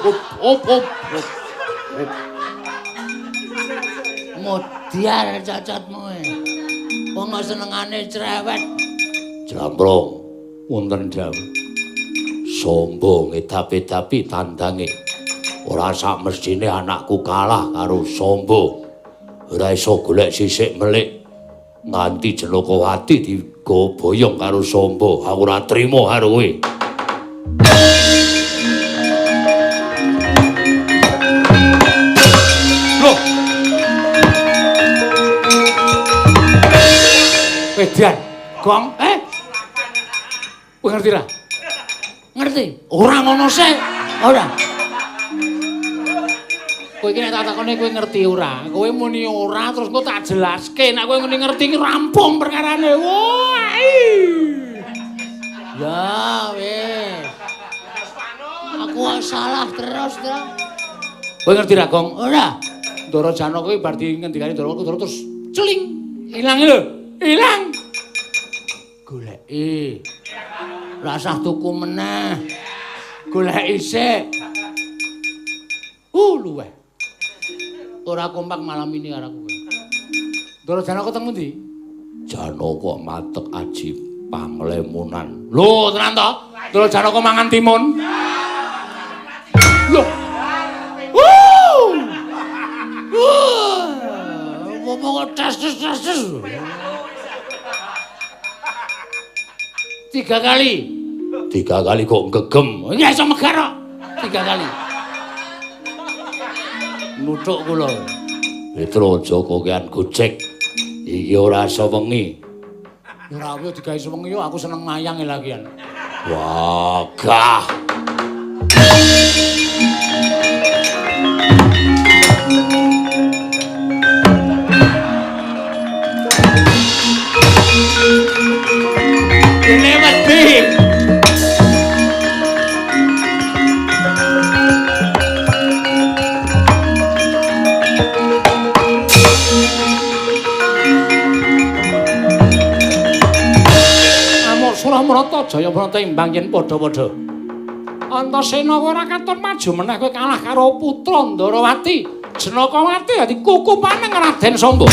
Modiar cacatmu e. Wong senengane cerewet. Jlamprong wonten dawuh. Samba ngedapi-dapi tandange. Ora sak mesthine anakku kalah karo Samba. Ora iso golek sisik melik. Nganti Janakawati digawa boyong karo Samba. Aku ora trima karo kowe. Loh. Wedian, Gong, kowe ngerti ra? Ngerti? Ora ngono sih. Ora. Kowe iki nek tak takone kowe ngerti ora? Kowe muni ora terus engko tak jelaske. Nek kowe ngene ngerti iki rampung perkarane. Wah. Ya wis. Aku salah terus. Kowe ngerti ra, Gong? Ora. Ndara Janaka kuwi bar ngendikane Ndara terus celing. Ilang lho. Ilang. Goleki. Rasah tuku meneh. Goleki sik. Luweh. Ora kompak malam ini karo kowe. Ndara Janaka teng pundi? Janaka matek aji panglemunan. Lho, tenan to? Ndara Janaka mangan timun. Lho. Apa kok tes. 3 kali. 3 kali kok gegem. Ya iso megar kok. 3 kali. Nuthuk kula. Petro aja kokean gojek. Iki ora iso wengi. Ora apa digawe sewengi yo aku seneng mayang lagian. Wagah. Dene wedi. Amuk Suramarata Jayabrata imbang yen padha-padha. Antasena kowe ora katon maju meneh kowe kalah karo putra Ndarawati. Janakawati dadi kukupaning Raden Samba.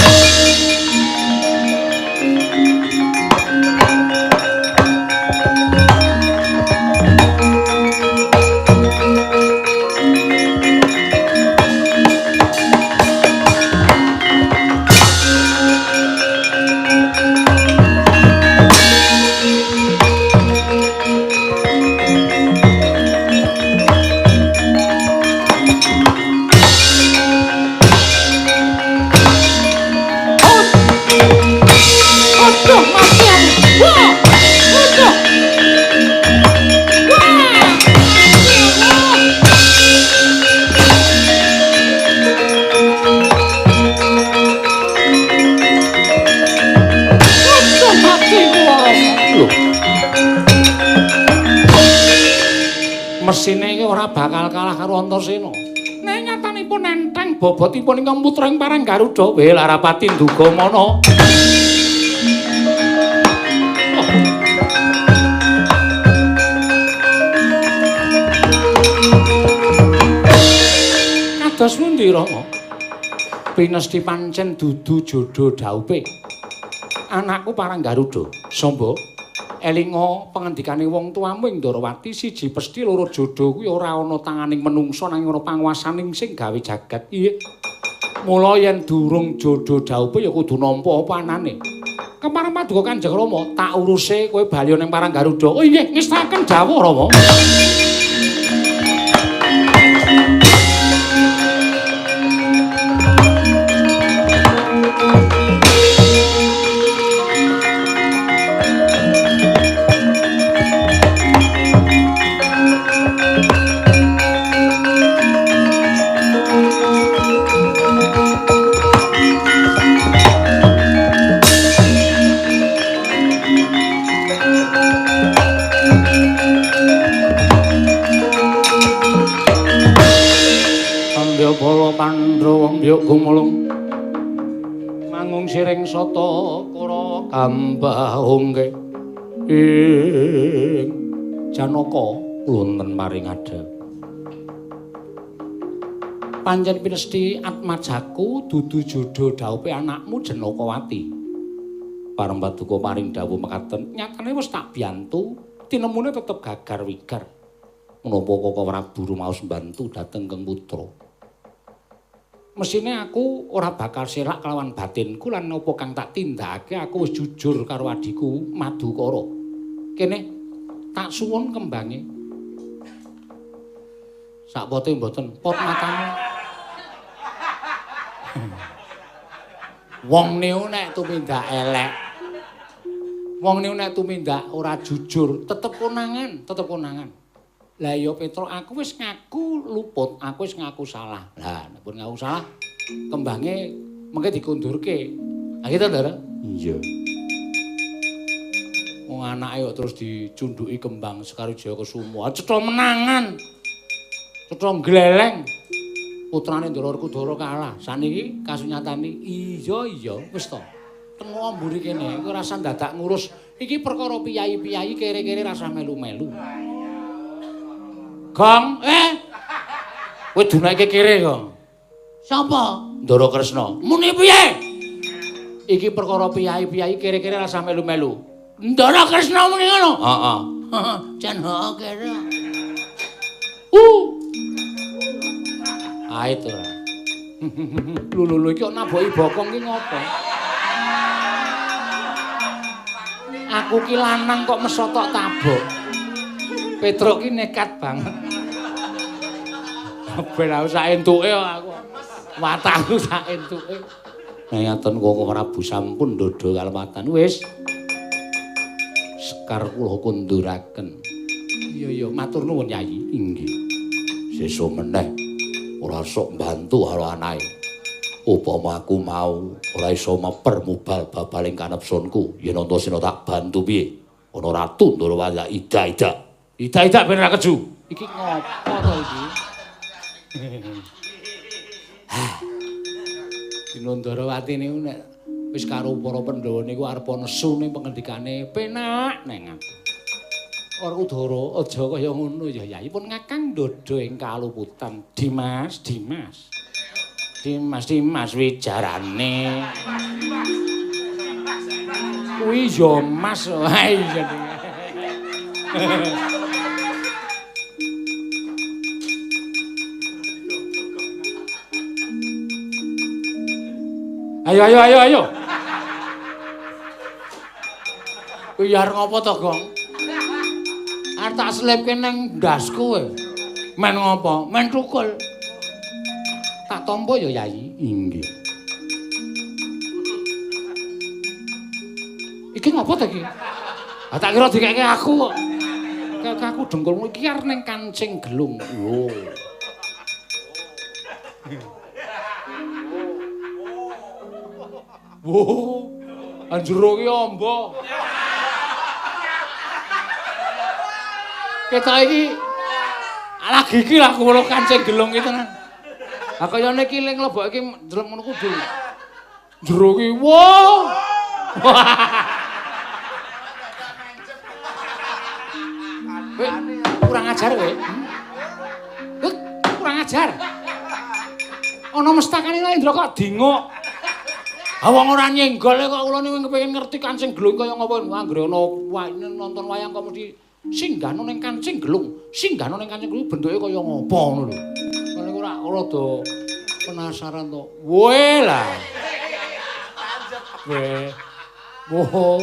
Mesine iki ora bakal kalah karo Antasena. Nek nyatanipun enteng bobotipun ingkang putraing Parang Garuda, we Larapati Ndugamana. Kados pundi Rama? Pinesti pancen dudu jodho dhaupe. Anakku Parang Garuda, Samba. Elinga pangendikane wong tuamu ing Ndarawati siji pesthi loro jodho kuwi ora ana tanganing menungsa nanging ana panguwasaning sing gawe jagat. Iye. Mula yen durung jodho dhaupe ya kudu nampa apa anane. Kemaren paduka Kanjeng Rama tak uruse kowe bali ning Parang Garuda. Oh nggih, ngestaken dawuh Rama. Bala Pandhawa mbyuk gumulung mangung siring sata kara kambahungke ing Janaka wonten maring adhep. Pancen pinesti atmajaku dudu jodho dhaupe anakmu Janakawati. Pareng paduka paring dawuh mekaten, nyatane wis tak biyantu, tinemune tetep gagar wigar. Menapa Kaka Prabu rumaos mbantu dhateng Kang Putra. Mesine aku ora bakal selak kelawan batinku lan apa kang tak tindakake aku wis jujur karo adhiku Madukara. Kene tak suwun kembange. Sakpote mboten pot matamu. Wong niku nek tumindak elek. Wong niku nek tumindak ora jujur, tetep konangan. Lah ya Petra, aku wis ngaku luput, aku wis ngaku salah. Lah nek pun ngaku salah, kembange mengke dikundurke. Lah gitu, Ndara? Iya. Wong anake kok terus dicunduki kembang Sekarijaya Kusuma. Cetha menangan. Cetha gleleng. Putrane Ndara Werkudara kalah. Saniki kasunyatane iya wis to. Tengok mburi kene, kowe rasa dadak ngurus. Iki perkara piyayi-piyayi kere-kere rasa melu-melu. Gong, kowe dunake kere, Gong. Sapa? Ndara Kresna. Muni piye? Iki perkara piyayi-piyayi kere-kere rasa melu-melu. Ndara Kresna muni ngono? Heeh. Jan heeh kere. Itu ora. Lho iki kok naboki bokong ki ngopo? Aku ki lanang kok mesotok tabok. Petruk ki nekat banget. Ben aku sak entuke aku. Wataku sak entuke. Ngaten Kaka Prabu sampun ndodho kalematan wis. Sekar kula kunduraken. Iya matur nuwun Yayi. Inggih. Sesuk meneh ora sok mbantu karo anake. Upama aku mau ora iso meper mubal babaling kanepsunku, yen Antasena tak bantu piye? ana ratu Ndarawati ida-ida. Ida-ida ben ra keju. Iki ngopo to iki? Dina Ndarawati niku nek wis karo para Pandhawa niku arep nesu ning pengendikane penak neng aku. Ora Udara aja kaya ngono ya Yayi pun ngakang dodo ing kaluputan. Dimas wijarane. Kuwi ya Mas wae jenenge. Ayo. Kuwi arep ngopo to, Gong? Arep tak selipke nang ndasku kowe. Men ngopo? Men tukul. Tak tampa ya, Yayi. Inggih. Iki ngopo to iki? Ah tak kira dikeke aku kok. Kek aku dengkulmu iki arep ning kancing gelung. Lho. Wo, anjero ki amba. Ketok iki lagi iki aku weruh kancing gelung iki tenan. Ha kayane iki ling lebokke ndelok ngono kudu. Jero ki wo. Kurang ajar kowe. Kurang ajar. Ana mestakane Indra kok dinguk. Ha wong ora nyenggol kok kula niku kepengin ngerti kancing gelung kaya ngapa anggere ana nonton wayang kok mesti singgahno ning kancing gelung. Singgahno ning kancing gelung bentuke kaya ngapa ngono lho. Kene ora rada penasaran to. Woe lah. Weh. Woh.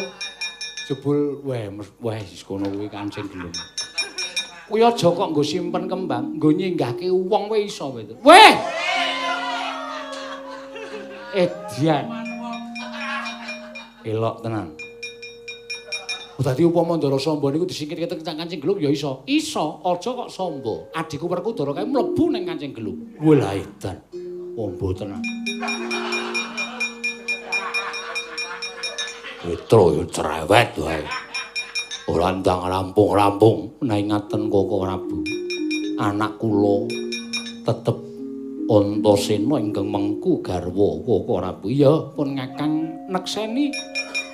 Jebul wis kono kuwi kancing gelung. Kuwi aja kok nggo simpen kembang, nggo nyenggahke wong wae iso wae. Weh. Edian. Elok tenan. Dadi upama Ndara Samba niku disingkirke teng kancing gelung ya iso. Iso, aja kok Samba. Adikku Werkudara kae mlebu ning kancing gelung. Walah edan. Ombo tenan. Petro yo cerewet wae. Ora ndang rampung-rampung menawi ngaten Koko Prabu. Anak kula tetep Antasena ingkang mengku garwa Koko Prabu. Ya pun ngakang nekseni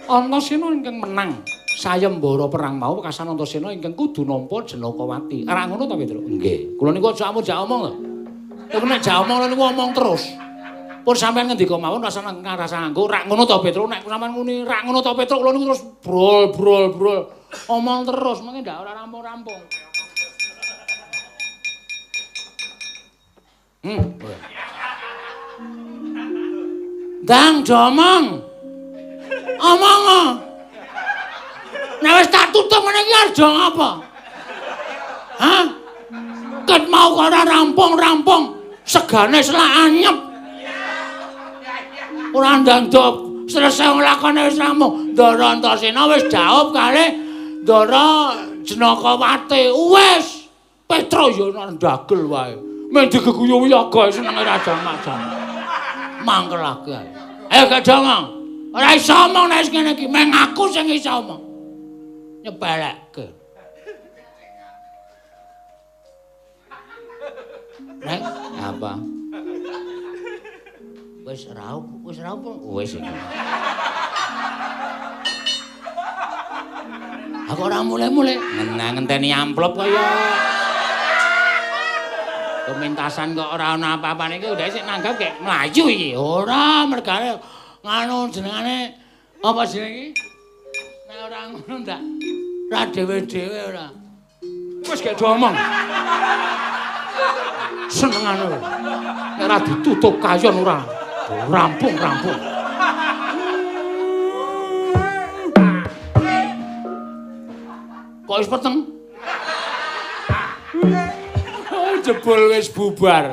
Antasena ingkang menang. Sayembara perang mau wekasan Antasena ingkang kudu nampa Janakawati. Ora ngono ta, Petro? Nggih. Kula niku aja omong lho. Nek jak omong niku omong terus. Pun sampean ngendika mawon rasane ngarasa nganggo rak ngono to Petro. Nek sampean muni rak ngono to Petro, kula niku terus brol. Omong terus, mengke ndak ora rampung-rampung. Dang domong. Omong. Nek wis tak tutup ngene iki arep apa? Hah? Ket mau kok ora rampung-rampung, segane selak anyep. Ora ndandop selesai nglakone wis rampung. Ndara Antasena wis jawab kalih Ndara Janakawati. Wis. Petro ya ndagel wae. Men digeguyu wiyaga senenge raja macam. Mangkelake ae. Ayo gak ngomong. Ora iso omong nek ngene iki, meng aku sing iso omong. Nyebalekke. Neng, apa? Wis raup. Wis iki. Aku ora mulai-mulai. Ngenteni amplop kaya. Pementasan kok ora ana apa-apane iki udah sik nanggap kayak mlayu iki. Ora mergane nganu jenengane apa jenenge iki? Nek ora ngono ndak ra dhewe-dhewe ora. Wis gak diomong. Senengane. Nek ora ditutup kayon ora. Rampung. Kok wis peteng? Jebul wis bubar.